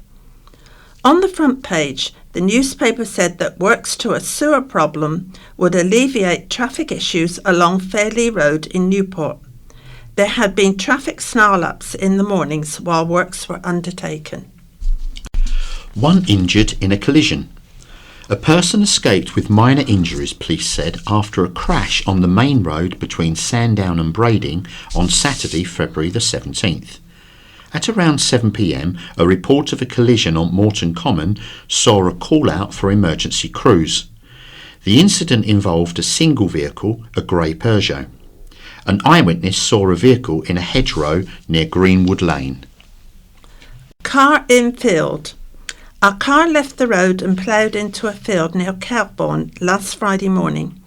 On the front page, the newspaper said that works to a sewer problem would alleviate traffic issues along Fairley Road in Newport. There had been traffic snarl-ups in the mornings while works were undertaken. One injured in a collision. A person escaped with minor injuries, police said, after a crash on the main road between Sandown and Brading on Saturday, February the 17th. At around 7 p.m, a report of a collision on Moreton Common saw a call-out for emergency crews. The incident involved a single vehicle, a grey Peugeot. An eyewitness saw a vehicle in a hedgerow near Greenwood Lane. Car in field. A car left the road and ploughed into a field near Kelbourne last Friday morning.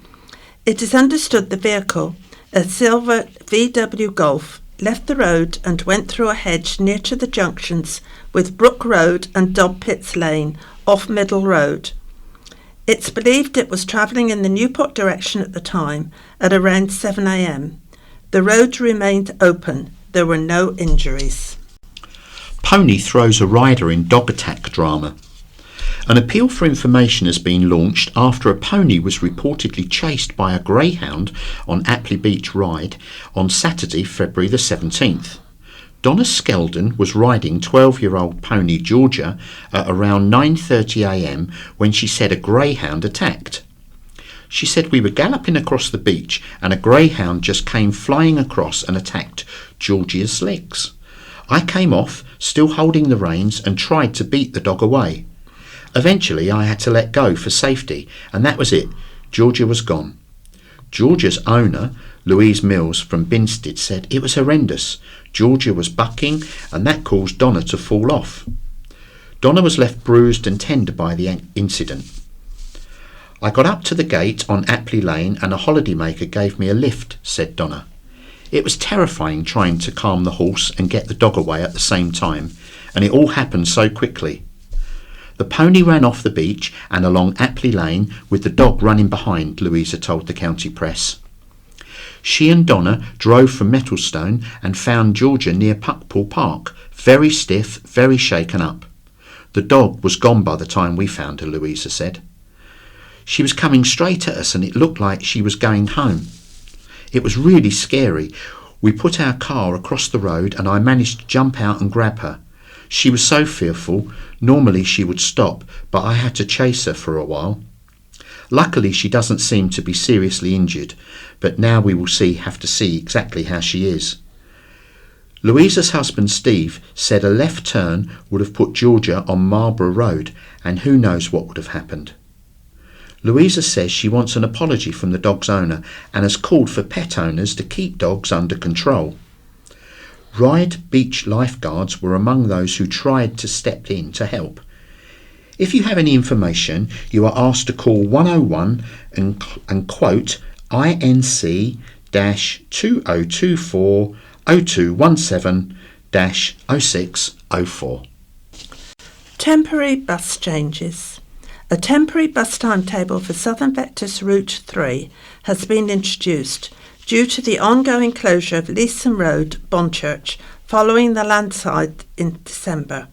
It is understood the vehicle, a silver VW Golf, left the road and went through a hedge near to the junctions with Brook Road and Dobpits Lane off Middle Road. It's believed it was travelling in the Newport direction at the time at around 7 a.m. The road remained open. There were no injuries. Pony throws a rider in dog attack drama. An appeal for information has been launched after a pony was reportedly chased by a greyhound on Apley Beach Ride on Saturday, February the 17th. Donna Skeldon was riding 12-year-old pony Georgia at around 9:30 a.m. when she said a greyhound attacked. She said, "We were galloping across the beach and a greyhound just came flying across and attacked Georgia's legs. I came off, still holding the reins, and tried to beat the dog away. Eventually I had to let go for safety, and that was it. Georgia was gone." Georgia's owner, Louise Mills from Binstead, said it was horrendous. Georgia was bucking and that caused Donna to fall off. Donna was left bruised and tender by the incident. "I got up to the gate on Apley Lane and a holidaymaker gave me a lift," said Donna. "It was terrifying trying to calm the horse and get the dog away at the same time, and it all happened so quickly." The pony ran off the beach and along Apley Lane with the dog running behind, Louisa told the county press. She and Donna drove from Metalstone and found Georgia near Puckpool Park, very stiff, very shaken up. "The dog was gone by the time we found her," Louisa said. "She was coming straight at us and it looked like she was going home. It was really scary. We put our car across the road and I managed to jump out and grab her. She was so fearful. Normally she would stop, but I had to chase her for a while. Luckily she doesn't seem to be seriously injured, but now we will have to see exactly how she is." Louisa's husband Steve said a left turn would have put Georgia on Marlborough Road, and who knows what would have happened. Louisa says she wants an apology from the dog's owner and has called for pet owners to keep dogs under control. Ryde Beach lifeguards were among those who tried to step in to help. If you have any information, you are asked to call 101 and quote INC-2024 0217-0604. Temporary bus changes. A temporary bus timetable for Southern Vector's Route 3 has been introduced due to the ongoing closure of Leeson Road, Bonchurch, following the landslide in December.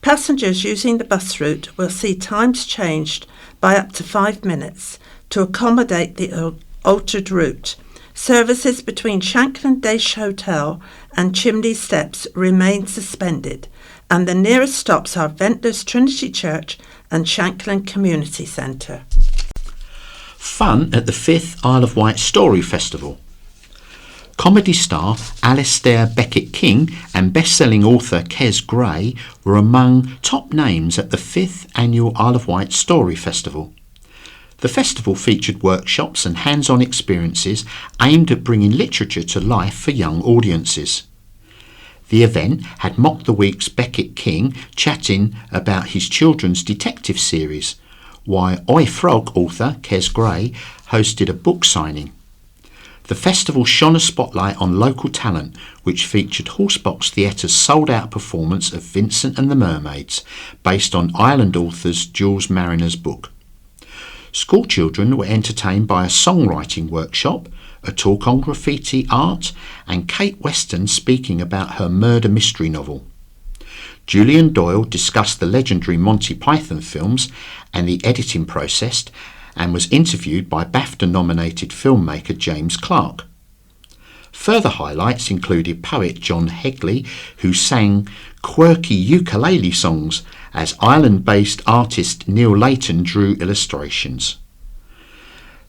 Passengers using the bus route will see times changed by up to 5 minutes to accommodate the altered route. Services between Shanklin Dash Hotel and Chimney Steps remain suspended, and the nearest stops are Ventnors Trinity Church and Shanklin Community Centre. Fun at the 5th Isle of Wight Story Festival. Comedy star Alistair Beckett-King and best-selling author Kes Gray were among top names at the 5th Annual Isle of Wight Story Festival. The festival featured workshops and hands-on experiences aimed at bringing literature to life for young audiences. The event had Mock the Week's Beckett-King chatting about his children's detective series, while Oi Frog author Kes Gray hosted a book signing. The festival shone a spotlight on local talent, which featured Horsebox Theatre's sold-out performance of Vincent and the Mermaids, based on Ireland authors Jules Mariner's book. School children were entertained by a songwriting workshop, a talk on graffiti art, and Kate Weston speaking about her murder mystery novel. Julian Doyle discussed the legendary Monty Python films and the editing process, and was interviewed by BAFTA-nominated filmmaker James Clark. Further highlights included poet John Hegley, who sang quirky ukulele songs, as Ireland-based artist Neil Layton drew illustrations.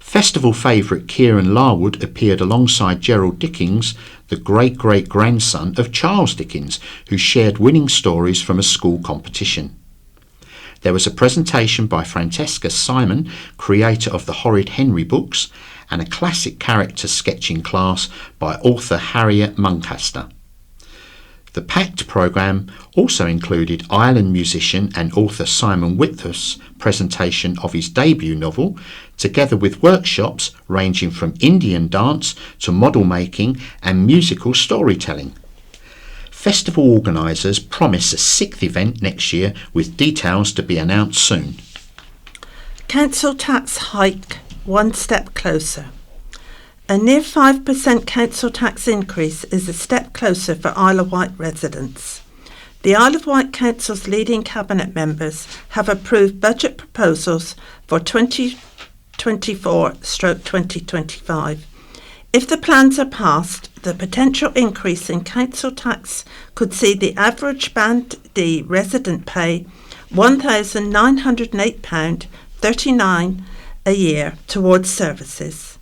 Festival favourite Kieran Larwood appeared alongside Gerald Dickens, the great-great-grandson of Charles Dickens, who shared winning stories from a school competition. There was a presentation by Francesca Simon, creator of the Horrid Henry books, and a classic character sketching class by author Harriet Muncaster. The packed programme also included Ireland musician and author Simon Whitworth's presentation of his debut novel, together with workshops ranging from Indian dance to model making and musical storytelling. Festival organisers promise a 6th event next year, with details to be announced soon. Council tax hike one step closer. A near 5% council tax increase is a step closer for Isle of Wight residents. The Isle of Wight Council's leading cabinet members have approved budget proposals for 2024/2025. If the plans are passed, the potential increase in council tax could see the average Band D resident pay £1,908.39 a year towards services.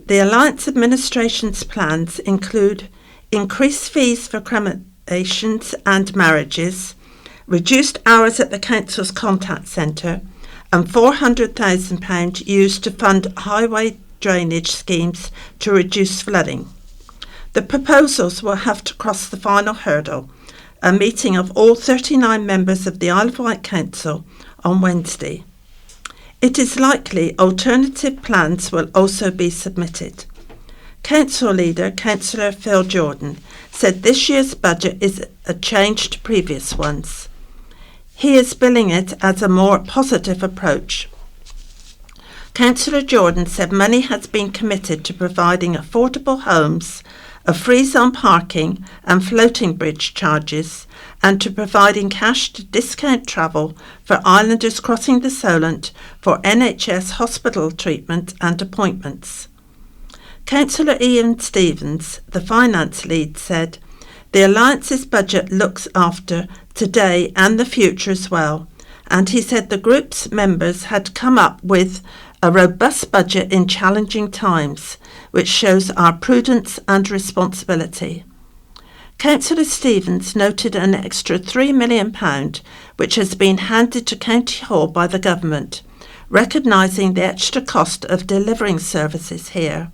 The Alliance Administration's plans include increased fees for cremations and marriages, reduced hours at the council's contact centre, and £400,000 used to fund highway drainage schemes to reduce flooding. The proposals will have to cross the final hurdle, a meeting of all 39 members of the Isle of Wight Council on Wednesday. It is likely alternative plans will also be submitted. Council leader, Councillor Phil Jordan, said this year's budget is a change to previous ones. He is billing it as a more positive approach. Councillor Jordan said money has been committed to providing affordable homes, a freeze on parking and floating bridge charges, and to providing cash to discount travel for islanders crossing the Solent for NHS hospital treatment and appointments. Councillor Ian Stevens, the finance lead, said, "The Alliance's budget looks after today and the future as well," and he said the group's members had come up with a robust budget in challenging times, which shows our prudence and responsibility. Councillor Stevens noted an extra £3 million which has been handed to County Hall by the government, recognising the extra cost of delivering services here.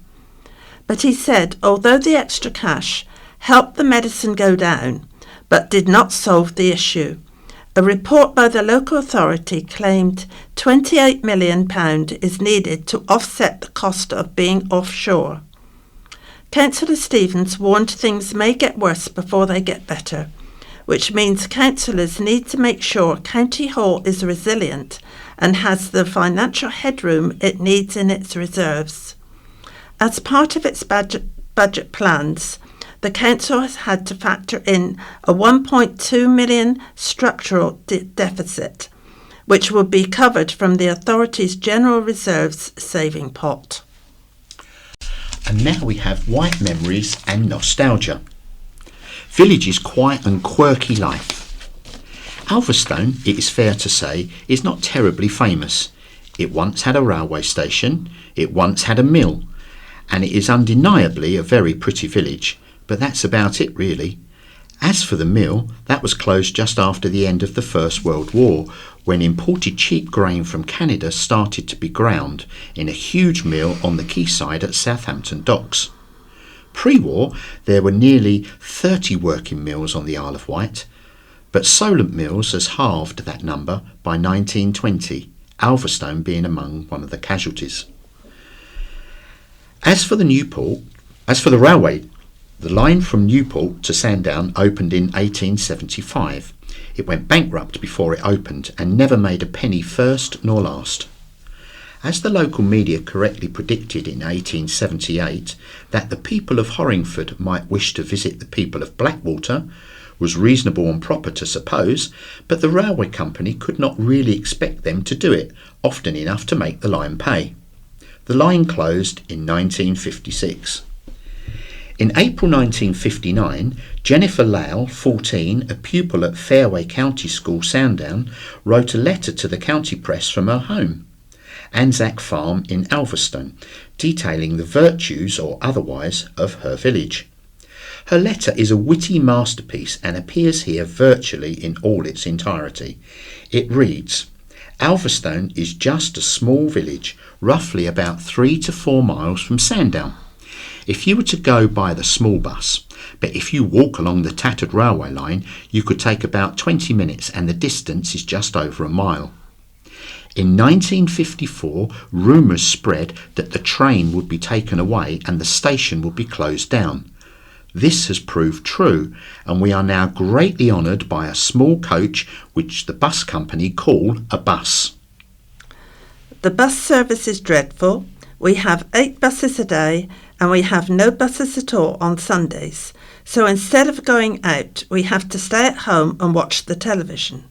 But he said although the extra cash helped the medicine go down, but did not solve the issue, a report by the local authority claimed £28 million is needed to offset the cost of being offshore. Councillor Stevens warned things may get worse before they get better, which means councillors need to make sure County Hall is resilient and has the financial headroom it needs in its reserves. As part of its budget plans, the council has had to factor in a £1.2 million structural deficit, which will be covered from the authority's general reserves saving pot. And now we have white memories and nostalgia. Village's quiet and quirky life. Alverstone, it is fair to say, is not terribly famous. It once had a railway station, it once had a mill, and it is undeniably a very pretty village, but that's about it really. As for the mill, that was closed just after the end of the First World War, when imported cheap grain from Canada started to be ground in a huge mill on the quayside at Southampton Docks. Pre-war, there were nearly 30 working mills on the Isle of Wight, but Solent Mills has halved that number by 1920, Alverstone being among one of the casualties. As for the railway, the line from Newport to Sandown opened in 1875. It went bankrupt before it opened and never made a penny first nor last. As the local media correctly predicted in 1878 that the people of Horringford might wish to visit the people of Blackwater was reasonable and proper to suppose, but the railway company could not really expect them to do it often enough to make the line pay. The line closed in 1956. In April 1959, Jennifer Lowell, 14, a pupil at Fairway County School, Sandown, wrote a letter to the county press from her home, Anzac Farm in Alverstone, detailing the virtues or otherwise of her village. Her letter is a witty masterpiece and appears here virtually in all its entirety. It reads, "Alverstone is just a small village, roughly about 3 to 4 miles from Sandown. If you were to go by the small bus, but if you walk along the tattered railway line, you could take about 20 minutes and the distance is just over a mile. In 1954, rumours spread that the train would be taken away and the station would be closed down. This has proved true, and we are now greatly honoured by a small coach which the bus company call a bus." The bus service is dreadful. We have 8 buses a day and we have no buses at all on Sundays. So instead of going out, we have to stay at home and watch the television.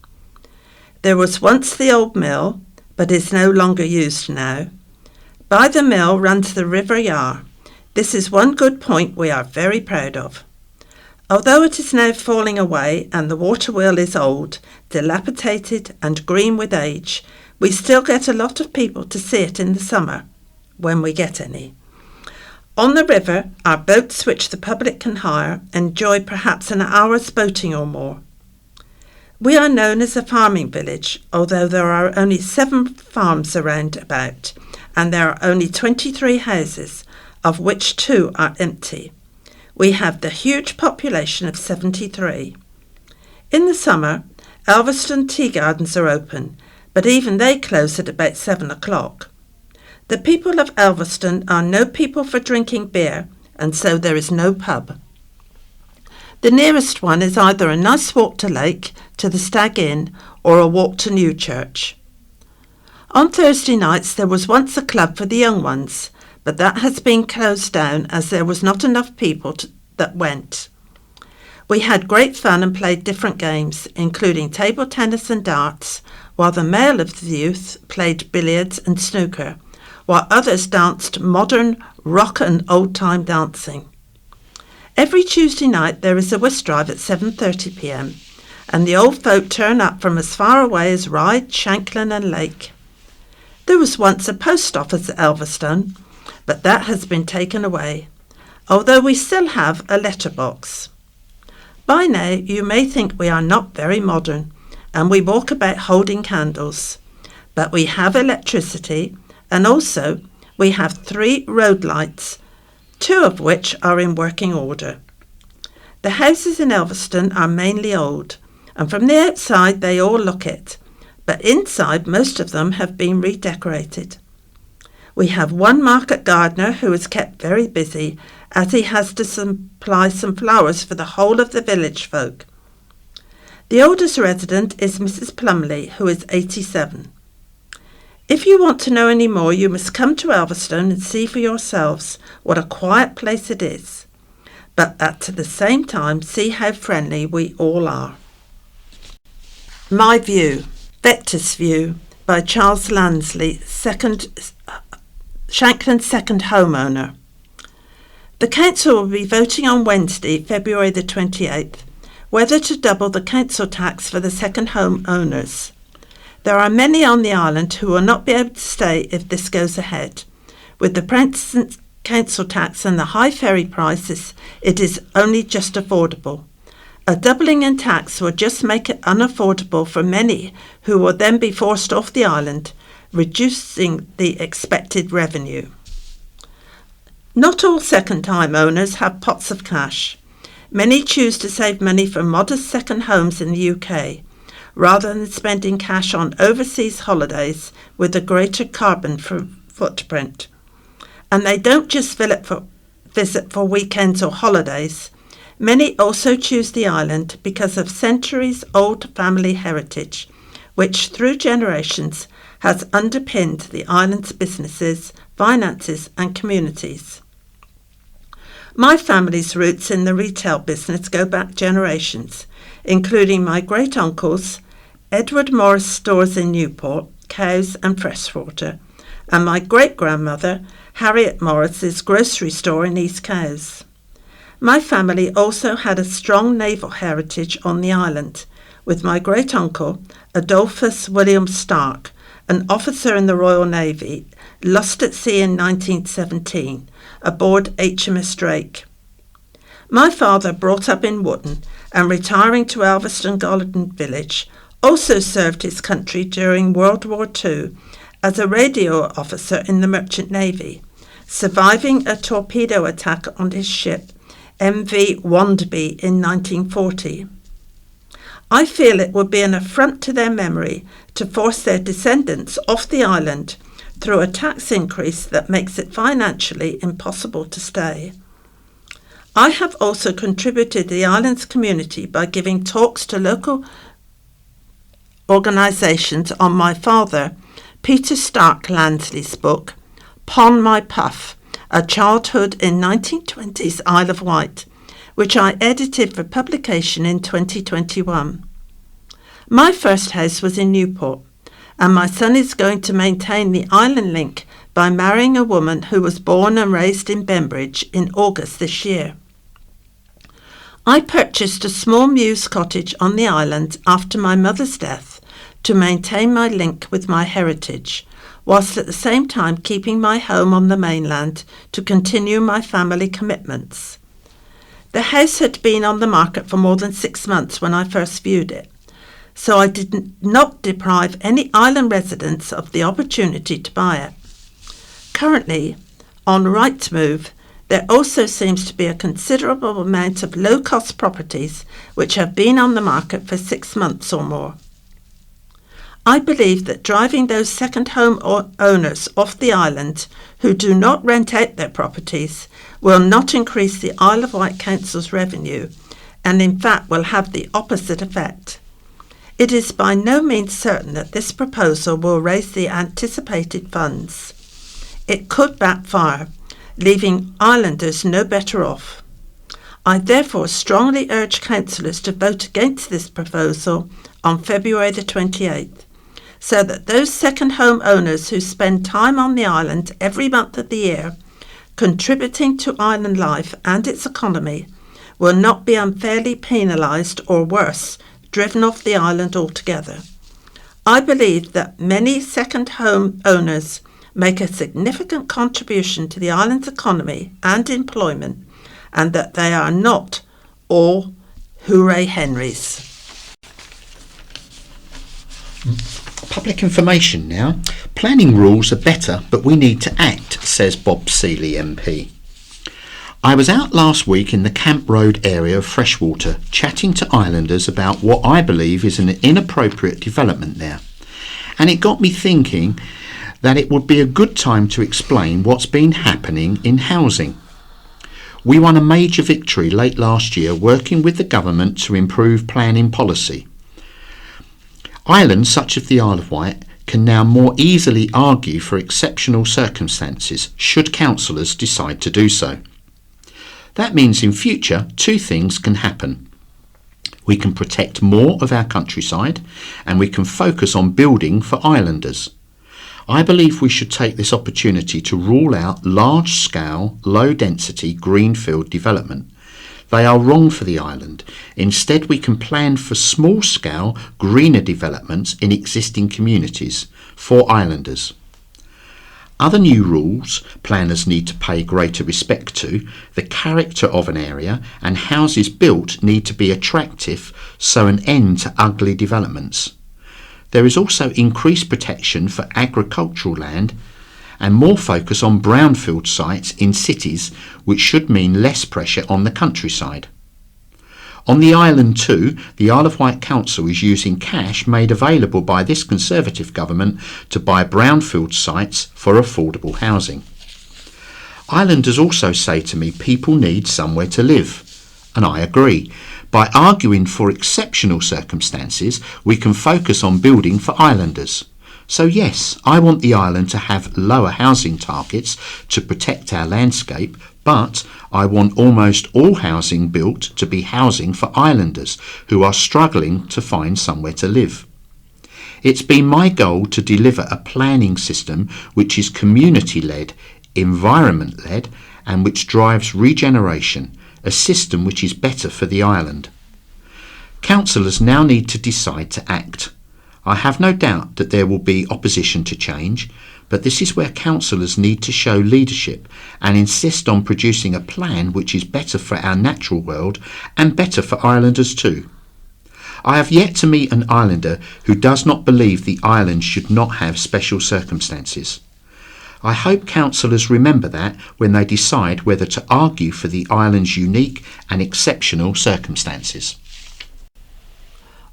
There was once the old mill, but is no longer used now. By the mill runs the River Yar. This is one good point we are very proud of. Although it is now falling away and the water wheel is old, dilapidated and green with age, we still get a lot of people to see it in the summer, when we get any. On the river are boats which the public can hire and enjoy perhaps an hour's boating or more. We are known as a farming village, although there are only 7 farms around about, and there are only 23 houses, of which 2 are empty. We have the huge population of 73. In the summer, Alverstone tea gardens are open, but even they close at about 7 o'clock. The people of Alverstone are no people for drinking beer, and so there is no pub. The nearest one is either a nice walk to Lake, to the Stag Inn, or a walk to Newchurch. On Thursday nights there was once a club for the young ones, but that has been closed down as there was not enough people that went. We had great fun and played different games, including table tennis and darts, while the male of the youth played billiards and snooker, while others danced modern, rock and old-time dancing. Every Tuesday night there is a whist drive at 7:30 p.m, and the old folk turn up from as far away as Ryde, Shanklin and Lake. There was once a post office at Alverstone, but that has been taken away, although we still have a letterbox. By now, you may think we are not very modern, and we walk about holding candles. But we have electricity, and also we have 3 road lights, 2 of which are in working order. The houses in Elverston are mainly old, and from the outside they all look it, but inside most of them have been redecorated. We have one market gardener who is kept very busy, as he has to supply some flowers for the whole of the village folk. The oldest resident is Mrs. Plumley, who is 87. If you want to know any more, you must come to Elverston and see for yourselves what a quiet place it is, but at the same time see how friendly we all are. My View, Vector's View by Charles Lansley, Shankland's second homeowner. The council will be voting on Wednesday, February the 28th, whether to double the council tax for the second home owners. There are many on the island who will not be able to stay if this goes ahead. With the present council tax and the high ferry prices, it is only just affordable. A doubling in tax will just make it unaffordable for many who will then be forced off the island, reducing the expected revenue. Not all second-time owners have pots of cash. Many choose to save money for modest second homes in the UK, rather than spending cash on overseas holidays with a greater carbon footprint. And they don't just visit for weekends or holidays. Many also choose the island because of centuries-old family heritage, which through generations has underpinned the island's businesses, finances and communities. My family's roots in the retail business go back generations, including my great-uncles, Edward Morris stores in Newport, Cowes and Freshwater, and my great-grandmother, Harriet Morris's grocery store in East Cowes. My family also had a strong naval heritage on the island, with my great-uncle, Adolphus William Stark, an officer in the Royal Navy, lost at sea in 1917, aboard HMS Drake. My father, brought up in Wootton and retiring to Elverston Golden Village, also served his country during World War II as a radio officer in the Merchant Navy, surviving a torpedo attack on his ship, MV Wandby, in 1940. I feel it would be an affront to their memory to force their descendants off the island through a tax increase that makes it financially impossible to stay. I have also contributed to the island's community by giving talks to local organisations on my father, Peter Stark Lansley's book, Pon My Puff, A Childhood in 1920s Isle of Wight, which I edited for publication in 2021. My first house was in Newport, and my son is going to maintain the island link by marrying a woman who was born and raised in Bembridge in August this year. I purchased a small mews cottage on the island after my mother's death to maintain my link with my heritage, whilst at the same time keeping my home on the mainland to continue my family commitments. The house had been on the market for more than 6 months when I first viewed it, so I did not deprive any island residents of the opportunity to buy it. Currently, on Rightmove, there also seems to be a considerable amount of low-cost properties which have been on the market for 6 months or more. I believe that driving those second home owners off the island who do not rent out their properties will not increase the Isle of Wight Council's revenue, and in fact will have the opposite effect. It is by no means certain that this proposal will raise the anticipated funds. It could backfire, leaving islanders no better off. I therefore strongly urge councillors to vote against this proposal on February the 28th, so that those second home owners who spend time on the island every month of the year, contributing to island life and its economy, will not be unfairly penalised or worse, driven off the island altogether. I believe that many second home owners make a significant contribution to the island's economy and employment, and that they are not all Hooray Henrys. Public information now. Planning rules are better, but we need to act, says Bob Seeley MP. I was out last week in the Camp Road area of Freshwater chatting to islanders about what I believe is an inappropriate development there. And it got me thinking that it would be a good time to explain what's been happening in housing. We won a major victory late last year working with the government to improve planning policy. Islands such as the Isle of Wight can now more easily argue for exceptional circumstances should councillors decide to do so. That means in future two things can happen. We can protect more of our countryside and we can focus on building for islanders. I believe we should take this opportunity to rule out large-scale, low-density greenfield development. They are wrong for the island. Instead, we can plan for small-scale, greener developments in existing communities for islanders. Other new rules planners need to pay greater respect to. The character of an area and houses built need to be attractive, so an end to ugly developments. There is also increased protection for agricultural land and more focus on brownfield sites in cities, which should mean less pressure on the countryside. On the island too, the Isle of Wight Council is using cash made available by this Conservative government to buy brownfield sites for affordable housing. Islanders also say to me people need somewhere to live, and I agree. By arguing for exceptional circumstances, we can focus on building for islanders. So yes, I want the island to have lower housing targets to protect our landscape, but I want almost all housing built to be housing for islanders who are struggling to find somewhere to live. It's been my goal to deliver a planning system which is community-led, environment-led, and which drives regeneration, a system which is better for the island. Councillors now need to decide to act. I have no doubt that there will be opposition to change, but this is where councillors need to show leadership and insist on producing a plan which is better for our natural world and better for islanders too. I have yet to meet an islander who does not believe the island should not have special circumstances. I hope councillors remember that when they decide whether to argue for the island's unique and exceptional circumstances.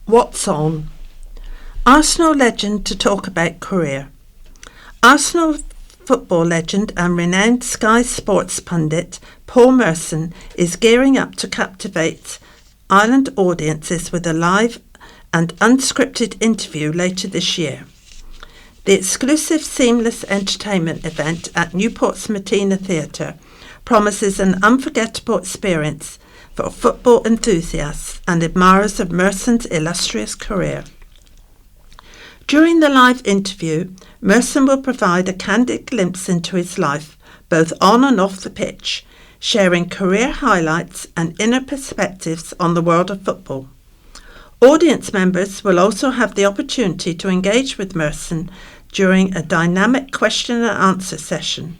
What's on? Arsenal legend to talk about career. Arsenal football legend and renowned Sky Sports pundit Paul Merson is gearing up to captivate island audiences with a live and unscripted interview later this year. The exclusive seamless entertainment event at Newport's Matina Theatre promises an unforgettable experience for football enthusiasts and admirers of Merson's illustrious career. During the live interview, Merson will provide a candid glimpse into his life, both on and off the pitch, sharing career highlights and inner perspectives on the world of football. Audience members will also have the opportunity to engage with Merson during a dynamic question and answer session.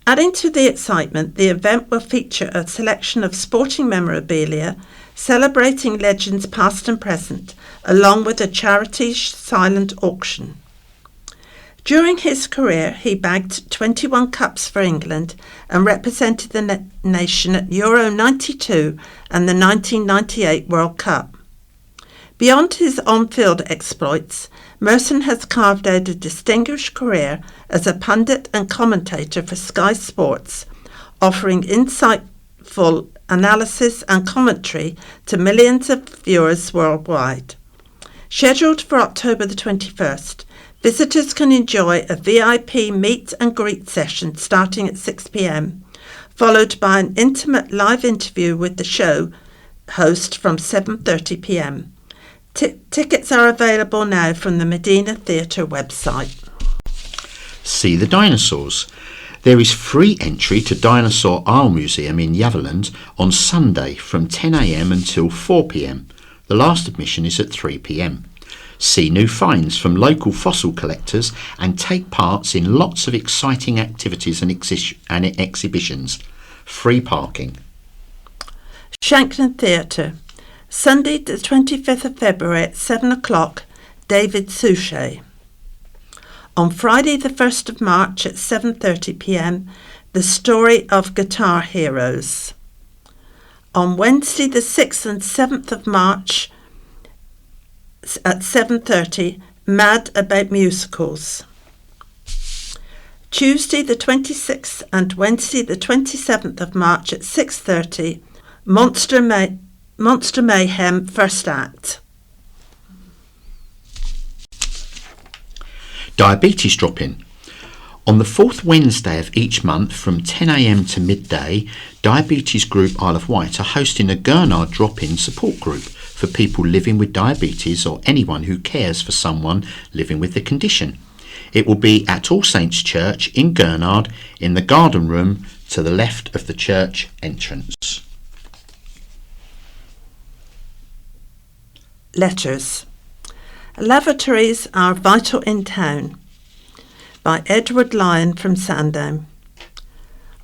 Adding to the excitement, the event will feature a selection of sporting memorabilia celebrating legends past and present, along with a charity silent auction. During his career, he bagged 21 cups for England and represented the nation at Euro 92 and the 1998 World Cup. Beyond his on-field exploits, Merson has carved out a distinguished career as a pundit and commentator for Sky Sports, offering insightful analysis and commentary to millions of viewers worldwide. Scheduled for October the 21st, visitors can enjoy a VIP meet and greet session starting at 6 p.m, followed by an intimate live interview with the show host from 7:30 p.m. Tickets are available now from the Matina Theatre website. See the dinosaurs. There is free entry to Dinosaur Isle Museum in Yaverland on Sunday from 10 a.m. until 4 p.m. The last admission is at 3 p.m. See new finds from local fossil collectors and take part in lots of exciting activities and exhibitions. Free parking. Shanklin Theatre. Sunday the 25th of February at 7 o'clock, David Suchet. On Friday the 1st of March at 7:30 p.m, The Story of Guitar Heroes. On Wednesday the 6th and 7th of March at 7:30, Mad About Musicals. Tuesday the 26th and Wednesday the 27th of March at 6:30, Monster Mayhem First Act. Diabetes drop-in. On the fourth Wednesday of each month from 10 a.m. to midday, Diabetes Group Isle of Wight are hosting a Gurnard drop-in support group for people living with diabetes or anyone who cares for someone living with the condition. It will be at All Saints Church in Gurnard in the garden room to the left of the church entrance. Letters. Lavatories are vital in town. By Edward Lyon from Sandown.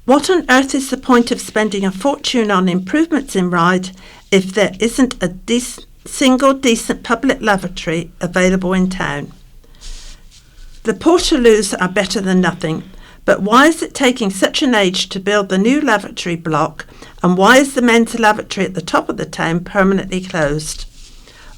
What on earth is the point of spending a fortune on improvements in Ryde if there isn't a single decent public lavatory available in town? The Portaloos are better than nothing, but why is it taking such an age to build the new lavatory block, and why is the men's lavatory at the top of the town permanently closed?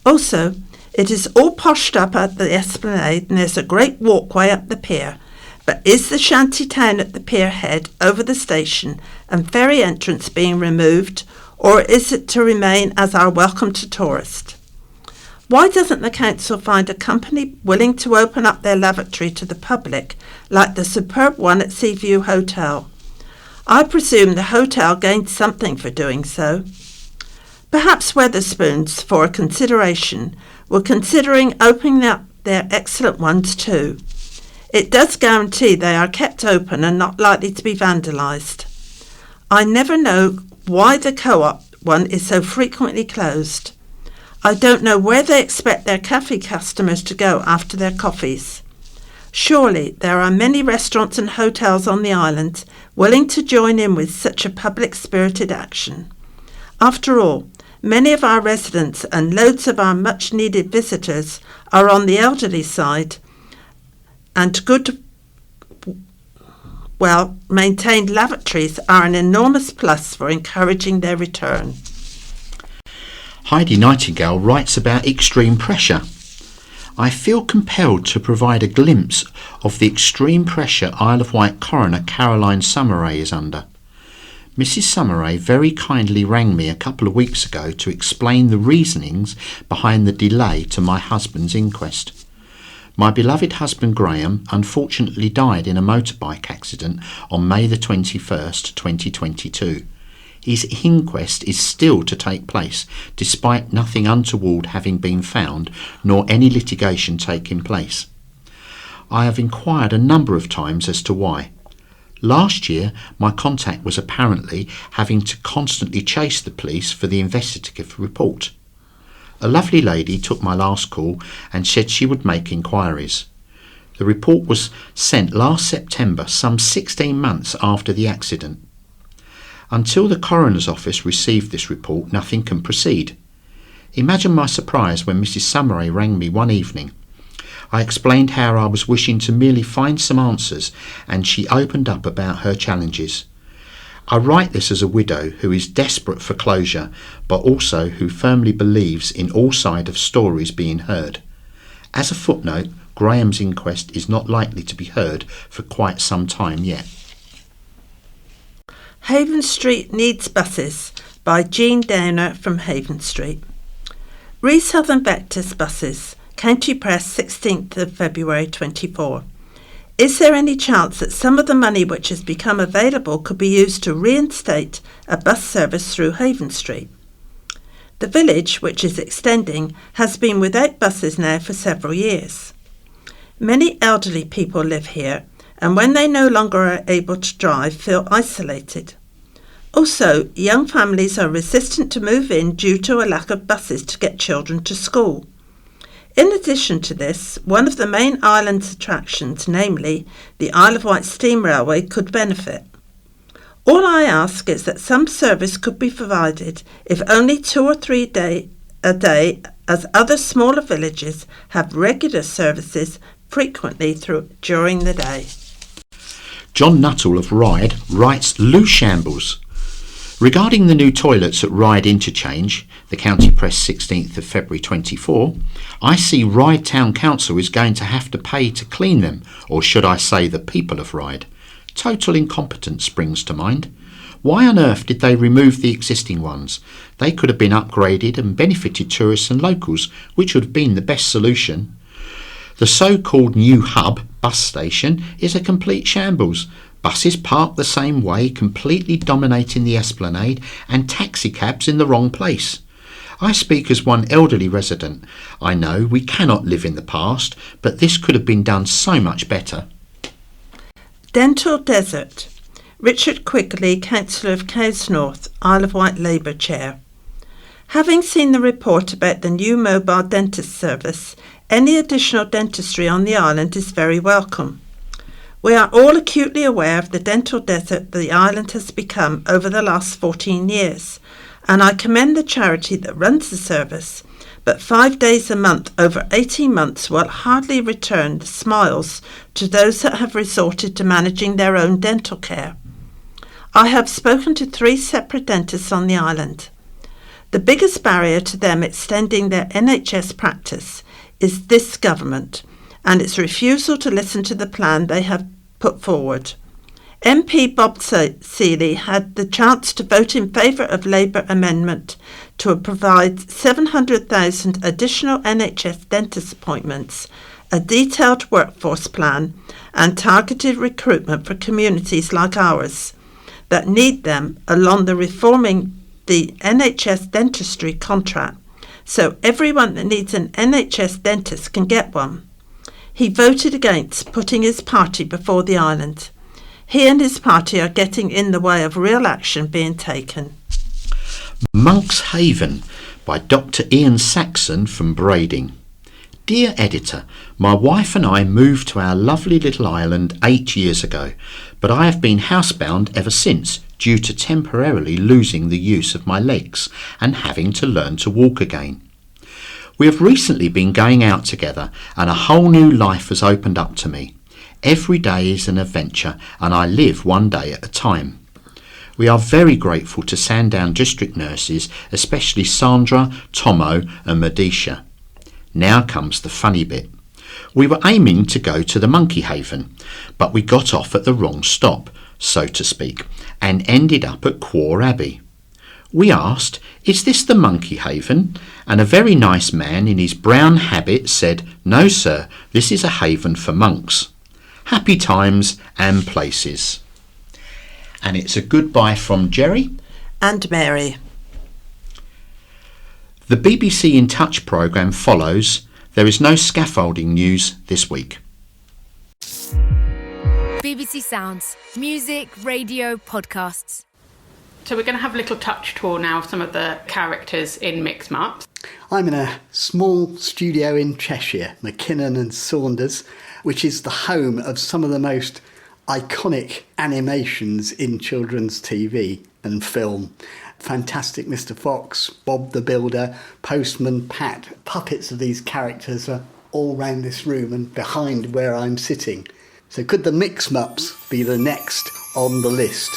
Also, it is all poshed up at the Esplanade and there's a great walkway up the pier, but is the shanty town at the pier head over the station and ferry entrance being removed, or is it to remain as our welcome to tourists? Why doesn't the council find a company willing to open up their lavatory to the public, like the superb one at Seaview Hotel? I presume the hotel gained something for doing so. Perhaps Wetherspoons, for a consideration, were considering opening up their excellent ones too. It does guarantee they are kept open and not likely to be vandalised. I never know why the Co-op one is so frequently closed. I don't know where they expect their cafe customers to go after their coffees. Surely there are many restaurants and hotels on the island willing to join in with such a public-spirited action. After all, many of our residents and loads of our much-needed visitors are on the elderly side, and good, well-maintained lavatories are an enormous plus for encouraging their return. Heidi Nightingale writes about extreme pressure. I feel compelled to provide a glimpse of the extreme pressure Isle of Wight coroner Caroline Summeray is under. Mrs. Summeray very kindly rang me a couple of weeks ago to explain the reasonings behind the delay to my husband's inquest. My beloved husband Graham unfortunately died in a motorbike accident on May the 21st, 2022. His inquest is still to take place, despite nothing untoward having been found, nor any litigation taking place. I have inquired a number of times as to why. Last year, my contact was apparently having to constantly chase the police for the investigative report. A lovely lady took my last call and said she would make inquiries. The report was sent last September, some 16 months after the accident. Until the coroner's office received this report, nothing can proceed. Imagine my surprise when Mrs. Summeray rang me one evening. I explained how I was wishing to merely find some answers, and she opened up about her challenges. I write this as a widow who is desperate for closure, but also who firmly believes in all sides of stories being heard. As a footnote, Graham's inquest is not likely to be heard for quite some time yet. Haven Street Needs Buses by Jean Downer from Haven Street. Re Southern Vectis Buses, County Press, 16th of February 24. Is there any chance that some of the money which has become available could be used to reinstate a bus service through Haven Street? The village, which is extending, has been without buses now for several years. Many elderly people live here, and when they no longer are able to drive, feel isolated. Also, young families are resistant to move in due to a lack of buses to get children to school. In addition to this, one of the main island's attractions, namely the Isle of Wight Steam Railway, could benefit. All I ask is that some service could be provided, if only 2 or 3 days a day, as other smaller villages have regular services frequently during the day. John Nuttall of Ryde writes loose shambles. Regarding the new toilets at Ryde Interchange, the County Press 16th of February 24, I see Ryde Town Council is going to have to pay to clean them, or should I say the people of Ryde. Total incompetence springs to mind. Why on earth did they remove the existing ones? They could have been upgraded and benefited tourists and locals, which would have been the best solution. The so-called new hub bus station is a complete shambles. Buses parked the same way, completely dominating the esplanade, and taxi cabs in the wrong place. I speak as one elderly resident. I know we cannot live in the past, but this could have been done so much better. Dental Desert. Richard Quigley, Councillor of Cowsnorth, Isle of Wight Labour Chair. Having seen the report about the new mobile dentist service, any additional dentistry on the island is very welcome. We are all acutely aware of the dental desert the island has become over the last 14 years, and I commend the charity that runs the service, but 5 days a month over 18 months will hardly return the smiles to those that have resorted to managing their own dental care. I have spoken to 3 separate dentists on the island. The biggest barrier to them extending their NHS practice is this government and its refusal to listen to the plan they have put forward. MP Bob Seeley had the chance to vote in favour of Labour amendment to provide 700,000 additional NHS dentist appointments, a detailed workforce plan and targeted recruitment for communities like ours that need them, along the reforming the NHS dentistry contract so everyone that needs an NHS dentist can get one. He voted against putting his party before the island. He and his party are getting in the way of real action being taken. Monk's Haven by Dr. Ian Saxon from Brading. Dear Editor, my wife and I moved to our lovely little island 8 years ago, but I have been housebound ever since due to temporarily losing the use of my legs and having to learn to walk again. We have recently been going out together and a whole new life has opened up to me. Every day is an adventure and I live one day at a time. We are very grateful to Sandown District nurses, especially Sandra, Tomo and Medisha. Now comes the funny bit. We were aiming to go to the Monkey Haven, but we got off at the wrong stop, so to speak, and ended up at Quor Abbey. We asked, "Is this the Monkey Haven?" And a very nice man in his brown habit said, "No sir, this is a haven for monks." Happy times and places. And it's a goodbye from Jerry and Mary. The BBC In Touch programme follows. There is no scaffolding news this week. BBC Sounds. Music, radio, podcasts. So we're going to have a little touch tour now of some of the characters in Mix Maps. I'm in a small studio in Cheshire, McKinnon and Saunders, which is the home of some of the most iconic animations in children's TV and film. Fantastic Mr. Fox, Bob the Builder, Postman Pat. Puppets of these characters are all round this room and behind where I'm sitting. So could the Mix Mups be the next on the list?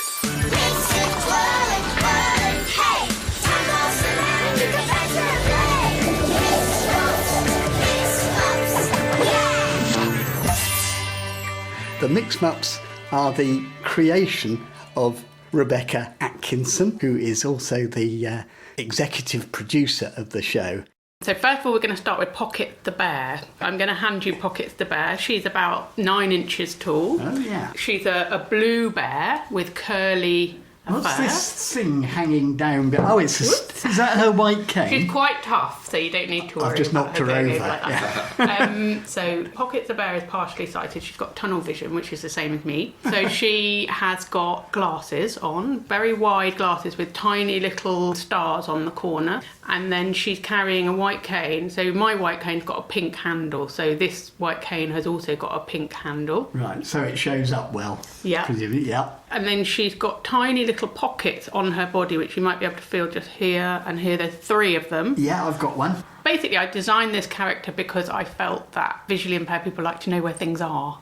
The Mix Mups are the creation of Rebecca Atkinson, who is also the executive producer of the show. So first of all, we're going to start with Pocket the Bear. I'm going to hand you Pocket the Bear. She's about 9 inches tall. Oh, yeah. She's a blue bear with curly What's fur. this thing hanging down? Oh, is that her white cane? She's quite tough, so you don't need to worry I've just about knocked her her going over. like that. So Pocket the Bear is partially sighted. She's got tunnel vision, which is the same as me. So she has got glasses on, very wide glasses with tiny little stars on the corner. And then she's carrying a white cane. So my white cane's got a pink handle. So this white cane has also got a pink handle. Right, so it shows up well. Yeah. Presumably, yeah. And then she's got tiny little pockets on her body, which you might be able to feel just here and here. There's 3 of them. Yeah, I've got one. Basically, I designed this character because I felt that visually impaired people like to know where things are.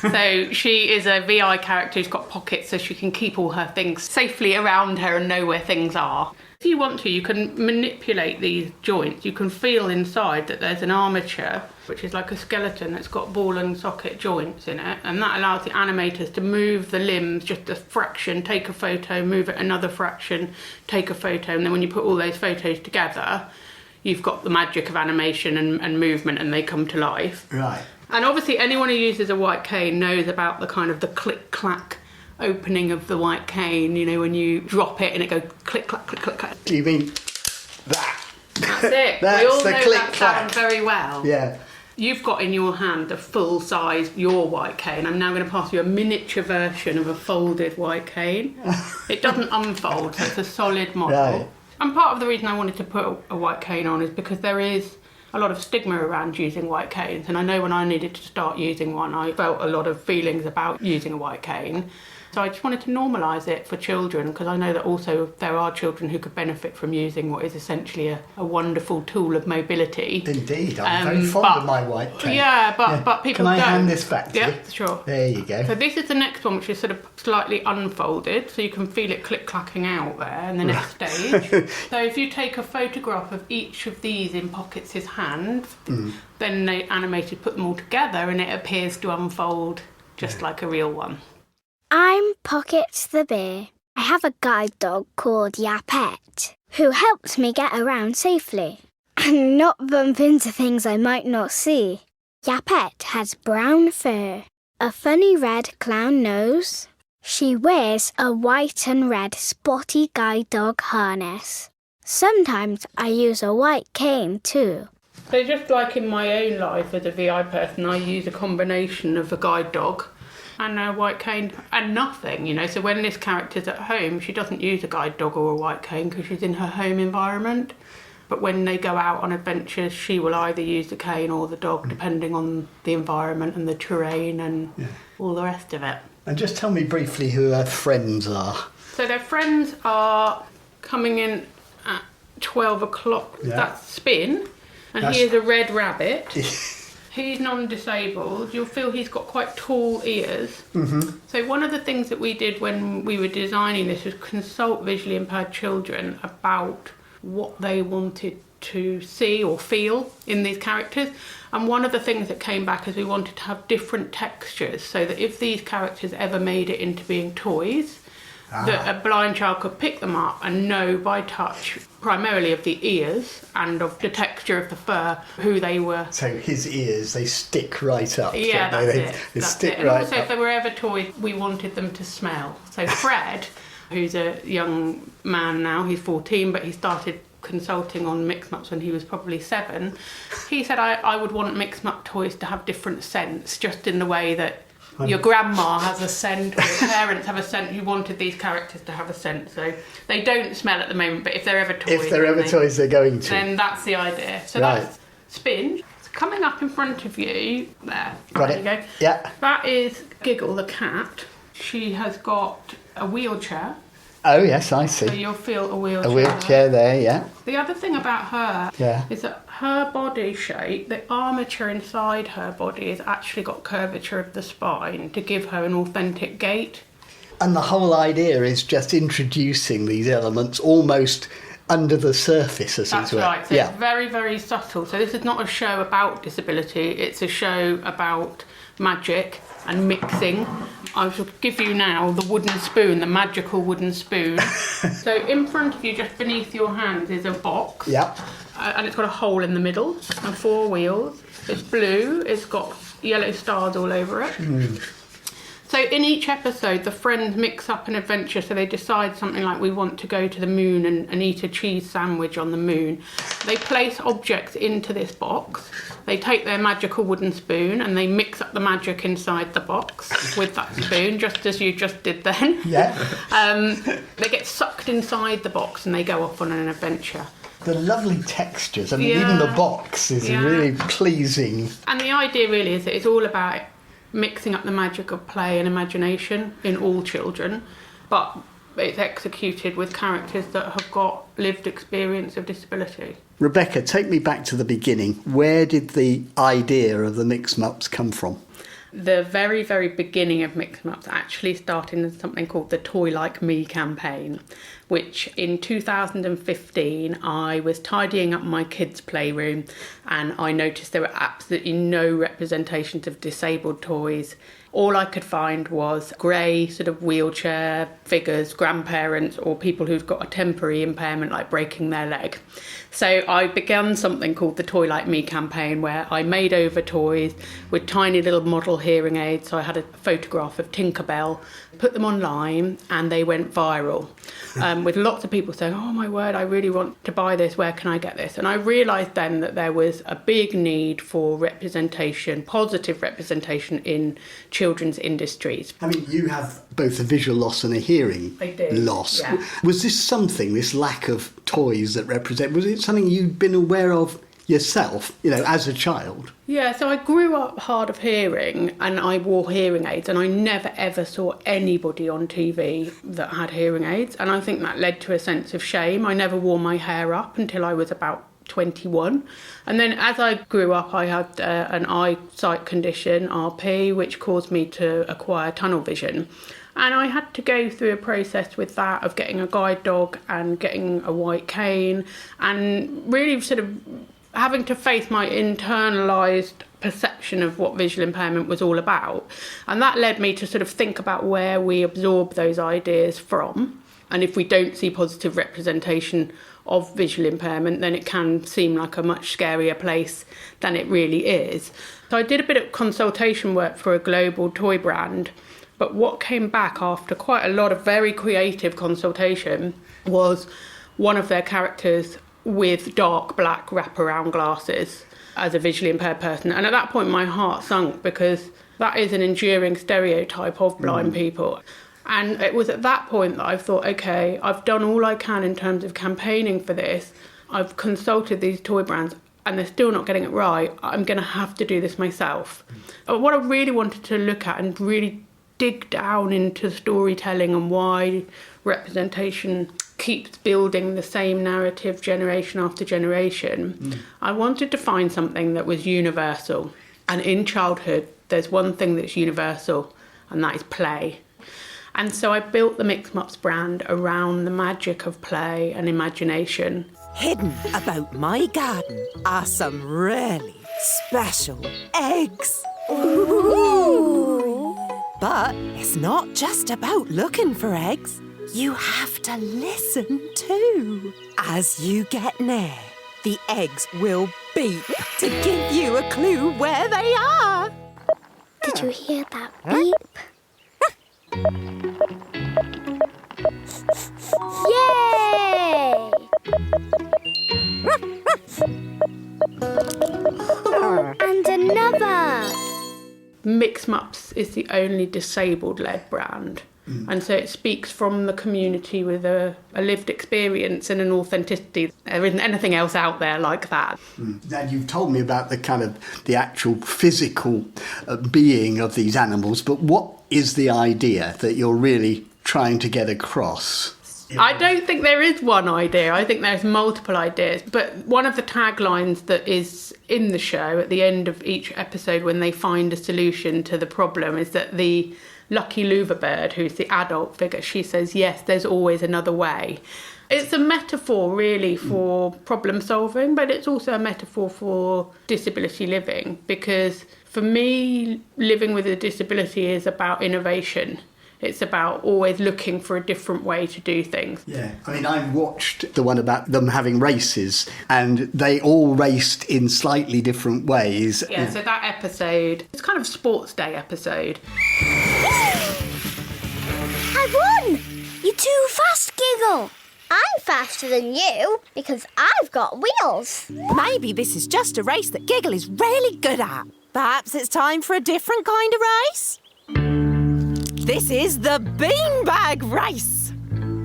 So she is a VI character who's got pockets so she can keep all her things safely around her and know where things are. If you want to, you can manipulate these joints. You can feel inside that there's an armature, which is like a skeleton that's got ball and socket joints in it, and that allows the animators to move the limbs just a fraction, take a photo, move it another fraction, take a photo, and then when you put all those photos together, you've got the magic of animation and movement, and they come to life. Right. And obviously anyone who uses a white cane knows about the kind of the click-clack opening of the white cane, you know, when you drop it and it goes click, clack, click, click, clack. Do you mean that? That's it. That's we all the know click, that clack. sound very well. Yeah. You've got in your hand a full-size, your white cane. I'm now going to pass you a miniature version of a folded white cane. It doesn't unfold, so it's a solid model. Right. And part of the reason I wanted to put a white cane on is because there is a lot of stigma around using white canes, and I know when I needed to start using one, I felt a lot of feelings about using a white cane. So I just wanted to normalise it for children, because I know that also there are children who could benefit from using what is essentially a wonderful tool of mobility. Indeed, I'm very fond of my white cane. Yeah, but people Can I don't. hand this back to you? Yeah, sure. There you go. So this is the next one, which is sort of slightly unfolded, so you can feel it click-clacking out there in the next stage. So if you take a photograph of each of these in Pockets' hands, then they animated put them all together, and it appears to unfold just like a real one. I'm Pockets the bear. I have a guide dog called Yapette, who helps me get around safely and not bump into things I might not see. Yapette has brown fur, a funny red clown nose. She wears a white and red spotty guide dog harness. Sometimes I use a white cane too. So just like in my own life as a VI person, I use a combination of a guide dog and a white cane and nothing, you know. So when this character's at home, she doesn't use a guide dog or a white cane because she's in her home environment. But when they go out on adventures, she will either use the cane or the dog, depending on the environment and the terrain and all the rest of it. And just tell me briefly who her friends are. So their friends are coming in at 12 o'clock. Yeah. That's Spin. And he is a red rabbit. He's non-disabled. You'll feel he's got quite tall ears. Mm-hmm. So one of the things that we did when we were designing this was consult visually impaired children about what they wanted to see or feel in these characters. And one of the things that came back is we wanted to have different textures so that if these characters ever made it into being toys, that a blind child could pick them up and know by touch, primarily of the ears and of the texture of the fur, who they were. So his ears, they stick right up. Yeah, don't they? that's They it. stick And right also, up. if they were ever toys, we wanted them to smell. So Fred, who's a young man now, he's 14, but he started consulting on Mix-Mups when he was probably 7. He said, I would want Mix-Mup toys to have different scents, just in the way that your grandma has a scent, or your parents have a scent. He wanted these characters to have a scent. So they don't smell at the moment, but if they're ever toys... If they're ever toys, they're going to. Then that's the idea. So Right. that's Spin. It's coming up in front of you. There. Got There it. you go. Yeah. That is Giggle the cat. She has got a wheelchair. Oh, yes, I see. So you'll feel a wheelchair. A wheelchair there, yeah. The other thing about her is that her body shape, the armature inside her body has actually got curvature of the spine to give her an authentic gait. And the whole idea is just introducing these elements almost under the surface, as That's it were. right. So it's very, very subtle. So this is not a show about disability. It's a show about magic and mixing. I shall give you now the wooden spoon, the magical wooden spoon. So in front of you, just beneath your hands, is a box. Yep. And it's got a hole in the middle and 4 wheels. It's blue. It's got yellow stars all over it. So in each episode, the friends mix up an adventure. So they decide something like, we want to go to the moon and eat a cheese sandwich on the moon. They place objects into this box. They take their magical wooden spoon and they mix up the magic inside the box with that spoon, just as you just did then. Yeah. They get sucked inside the box and they go off on an adventure. The lovely textures. I mean, even the box is really pleasing. And the idea really is that it's all about mixing up the magic of play and imagination in all children, but it's executed with characters that have got lived experience of disability. Rebecca, take me back to the beginning. Where did the idea of the Mix 'em Ups come from? The very, very beginning of Mix 'em Ups actually started in something called the Toy Like Me campaign, which in 2015 I was tidying up my kids' playroom and I noticed there were absolutely no representations of disabled toys. All I could find was grey sort of wheelchair figures, grandparents or people who've got a temporary impairment like breaking their leg. So I began something called the Toy Like Me campaign where I made over toys with tiny little model hearing aids. So I had a photograph of Tinkerbell, put them online and they went viral with lots of people saying, oh my word, I really want to buy this, where can I get this? And I realised then that there was a big need for representation, positive representation in children's industries. I mean, you have both a visual loss and a hearing loss. Yeah. Was this something, this lack of toys that represent, was it something you'd been aware of yourself, as a child? Yeah, so I grew up hard of hearing and I wore hearing aids and I never ever saw anybody on TV that had hearing aids, and I think that led to a sense of shame. I never wore my hair up until I was about 21, and then as I grew up I had an eyesight condition, RP, which caused me to acquire tunnel vision. And I had to go through a process with that of getting a guide dog and getting a white cane and really sort of having to face my internalised perception of what visual impairment was all about. And that led me to sort of think about where we absorb those ideas from. And if we don't see positive representation of visual impairment, then it can seem like a much scarier place than it really is. So I did a bit of consultation work for a global toy brand. But what came back after quite a lot of very creative consultation was one of their characters with dark black wraparound glasses as a visually impaired person. And at that point, my heart sunk because that is an enduring stereotype of blind people. And it was at that point that I thought, OK, I've done all I can in terms of campaigning for this. I've consulted these toy brands and they're still not getting it right. I'm going to have to do this myself. What I really wanted to look at and really dig down into storytelling and why representation keeps building the same narrative generation after generation. I wanted to find something that was universal. And in childhood, there's one thing that's universal, and that is play. And so I built the Mix 'em Ups brand around the magic of play and imagination. Hidden about my garden are some really special eggs. Ooh. But it's not just about looking for eggs. You have to listen too. As you get near, the eggs will beep to give you a clue where they are. Did you hear that beep? Yay! And another! Mix 'em Ups is the only disabled-led brand. And so it speaks from the community with a lived experience and an authenticity. There isn't anything else out there like that. And you've told me about the actual physical being of these animals, but what is the idea that you're really trying to get across? I don't think there is one idea. I think there's multiple ideas. But one of the taglines that is in the show at the end of each episode when they find a solution to the problem is that the Lucky Louver bird, who's the adult figure, she says, yes, there's always another way. It's a metaphor really for problem solving, but it's also a metaphor for disability living, because for me, living with a disability is about innovation. It's about always looking for a different way to do things. Yeah, I mean, I watched the one about them having races and they all raced in slightly different ways. Yeah, so that episode, it's kind of a sports day episode. I won! You're too fast, Giggle. I'm faster than you because I've got wheels. Maybe this is just a race that Giggle is really good at. Perhaps it's time for a different kind of race? This is the beanbag race.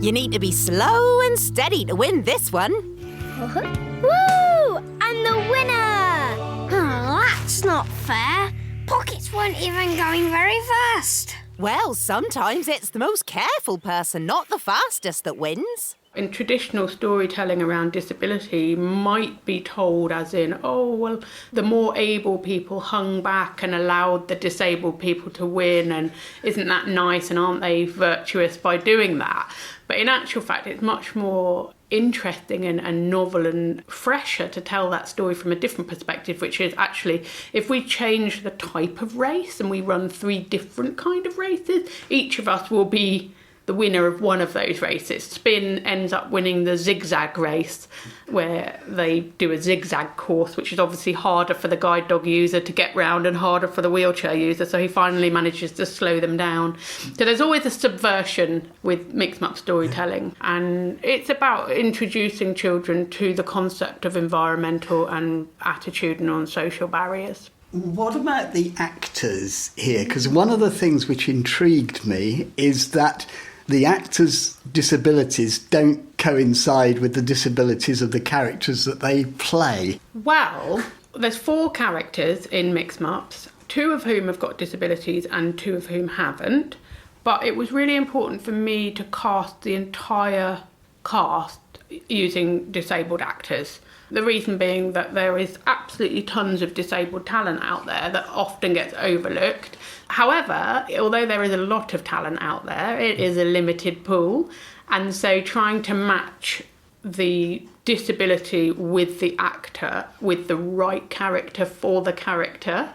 You need to be slow and steady to win this one. Woo! I'm the winner! Oh, that's not fair. Pockets weren't even going very fast. Well, sometimes it's the most careful person, not the fastest, that wins. In traditional storytelling around disability might be told as in, oh, well, the more able people hung back and allowed the disabled people to win, and isn't that nice, and aren't they virtuous by doing that? But in actual fact, it's much more interesting and novel and fresher to tell that story from a different perspective, which is actually, if we change the type of race and we run 3 different kind of races, each of us will be the winner of one of those races. Spin ends up winning the zigzag race, where they do a zigzag course, which is obviously harder for the guide dog user to get round and harder for the wheelchair user, so he finally manages to slow them down. So there's always a subversion with mixed up storytelling, and it's about introducing children to the concept of environmental and attitudinal and social barriers. What about the actors here? Because one of the things which intrigued me is that the actors' disabilities don't coincide with the disabilities of the characters that they play. Well, there's 4 characters in Mix Mups, 2 of whom have got disabilities and 2 of whom haven't. But it was really important for me to cast the entire cast using disabled actors. The reason being that there is absolutely tons of disabled talent out there that often gets overlooked. However, although there is a lot of talent out there, it is a limited pool. And so trying to match the disability with the actor, with the right character for the character,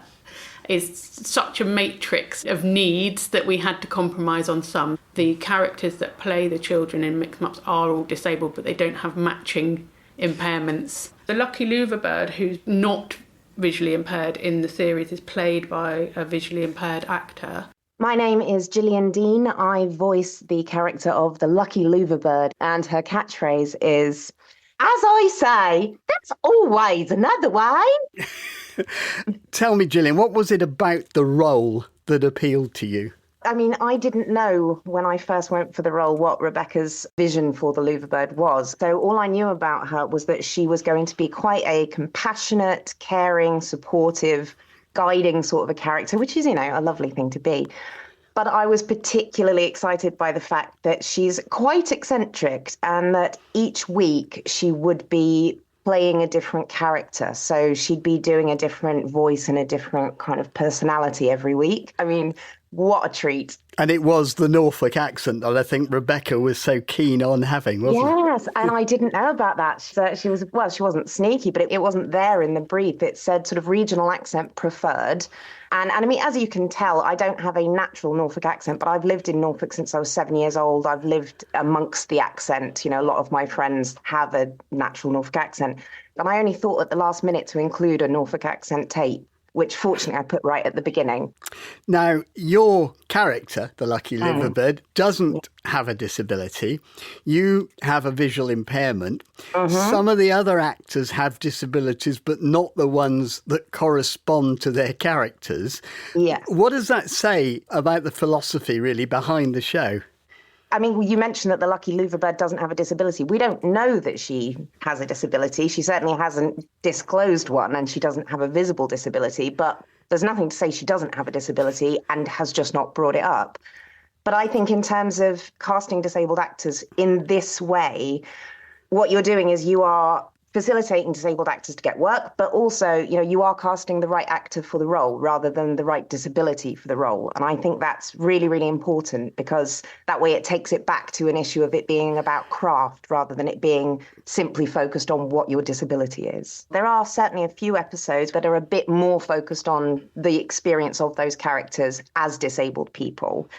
is such a matrix of needs that we had to compromise on some. The characters that play the children in Mix Mups are all disabled, but they don't have matching impairments. The lucky louverbird, who's not visually impaired in the series, is played by a visually impaired actor. My name is Gillian Dean. I voice the character of the lucky louverbird, and her catchphrase is, "As I say, there's always another way." Tell me, Gillian, what was it about the role that appealed to you? I mean, I didn't know when I first went for the role what Rebecca's vision for the louverbird was. So all I knew about her was that she was going to be quite a compassionate, caring, supportive, guiding sort of a character, which is, a lovely thing to be. But I was particularly excited by the fact that she's quite eccentric and that each week she would be playing a different character. So she'd be doing a different voice and a different kind of personality every week. I mean, what a treat. And it was the Norfolk accent that I think Rebecca was so keen on having, wasn't it? Yes, and I didn't know about that. She wasn't sneaky, but it wasn't there in the brief. It said sort of regional accent preferred. And I mean, as you can tell, I don't have a natural Norfolk accent, but I've lived in Norfolk since I was 7 years old. I've lived amongst the accent. A lot of my friends have a natural Norfolk accent. And I only thought at the last minute to include a Norfolk accent tape, which fortunately I put right at the beginning. Now, your character, the lucky louverbird, doesn't have a disability. You have a visual impairment. Some of the other actors have disabilities, but not the ones that correspond to their characters. Yes. What does that say about the philosophy, really, behind the show? I mean, you mentioned that the lucky louverbird doesn't have a disability. We don't know that she has a disability. She certainly hasn't disclosed one, and she doesn't have a visible disability. But there's nothing to say she doesn't have a disability and has just not brought it up. But I think in terms of casting disabled actors in this way, what you're doing is you are facilitating disabled actors to get work, but also, you are casting the right actor for the role rather than the right disability for the role. And I think that's really, really important, because that way it takes it back to an issue of it being about craft rather than it being simply focused on what your disability is. There are certainly a few episodes that are a bit more focused on the experience of those characters as disabled people.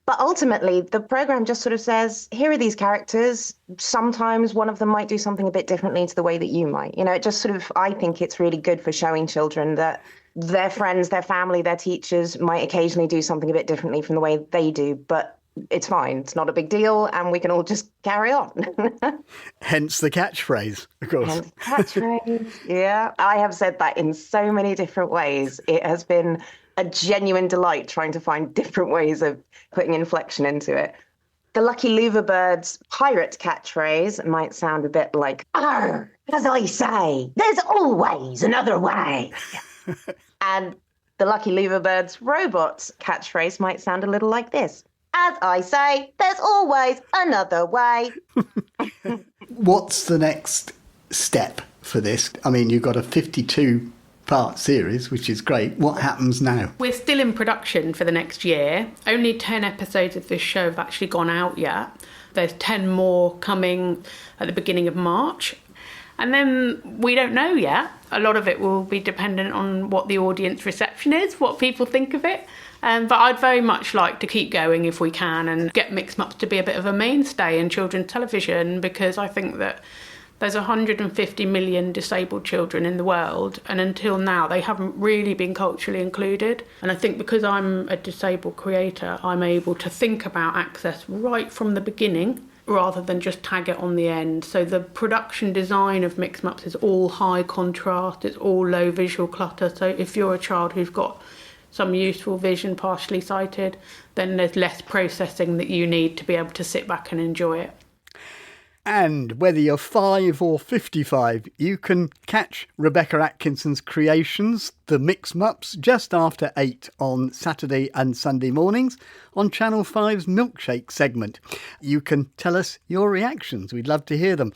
But ultimately, the programme just sort of says, here are these characters. Sometimes one of them might do something a bit differently to the way that you might. It just sort of, I think it's really good for showing children that their friends, their family, their teachers might occasionally do something a bit differently from the way they do. But it's fine. It's not a big deal. And we can all just carry on. Hence the catchphrase, of course. Hence the catchphrase. Yeah, I have said that in so many different ways. It has been a genuine delight trying to find different ways of putting inflection into it. The lucky louverbird's pirate catchphrase might sound a bit like, "Arr, as I say, there's always another way." And The Lucky Louverbirds robot's catchphrase might sound a little like this. As I say, there's always another way. What's the next step for this? I mean, you've got a 52-part series, which is great. What happens now? We're still in production for the next year. Only 10 episodes of this show have actually gone out yet. There's 10 more coming at the beginning of March. And then we don't know yet. A lot of it will be dependent on what the audience reception is, what people think of it. But I'd very much like to keep going if we can and get Mix Mups to be a bit of a mainstay in children's television, because I think that there's 150 million disabled children in the world, and until now they haven't really been culturally included. And I think because I'm a disabled creator, I'm able to think about access right from the beginning rather than just tag it on the end. So the production design of Mix Mups is all high contrast, it's all low visual clutter. So if you're a child who's got some useful vision, partially sighted, then there's less processing that you need to be able to sit back and enjoy it. And whether you're 5 or 55, you can catch Rebecca Atkinson's creations, The Mix Mups, just after 8 on Saturday and Sunday mornings on Channel 5's Milkshake segment. You can tell us your reactions. We'd love to hear them.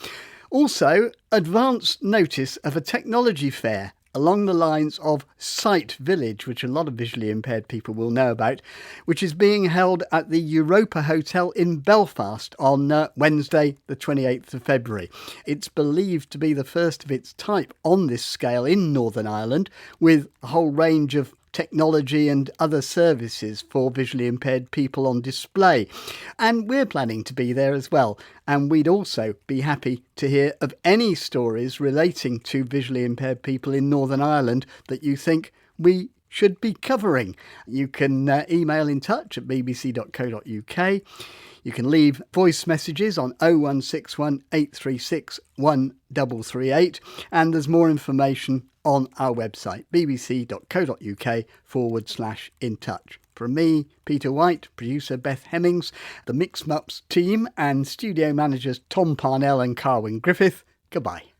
Also, advance notice of a technology fair along the lines of Sight Village, which a lot of visually impaired people will know about, which is being held at the Europa Hotel in Belfast on Wednesday, the 28th of February. It's believed to be the first of its type on this scale in Northern Ireland, with a whole range of technology and other services for visually impaired people on display. And we're planning to be there as well. And we'd also be happy to hear of any stories relating to visually impaired people in Northern Ireland that you think we should be covering. You can email in touch at bbc.co.uk. You can leave voice messages on 0161 836 1338, and there's more information on our website, bbc.co.uk/in touch. From me, Peter White, producer Beth Hemmings, the Mix Mups team and studio managers Tom Parnell and Carwyn Griffith, goodbye.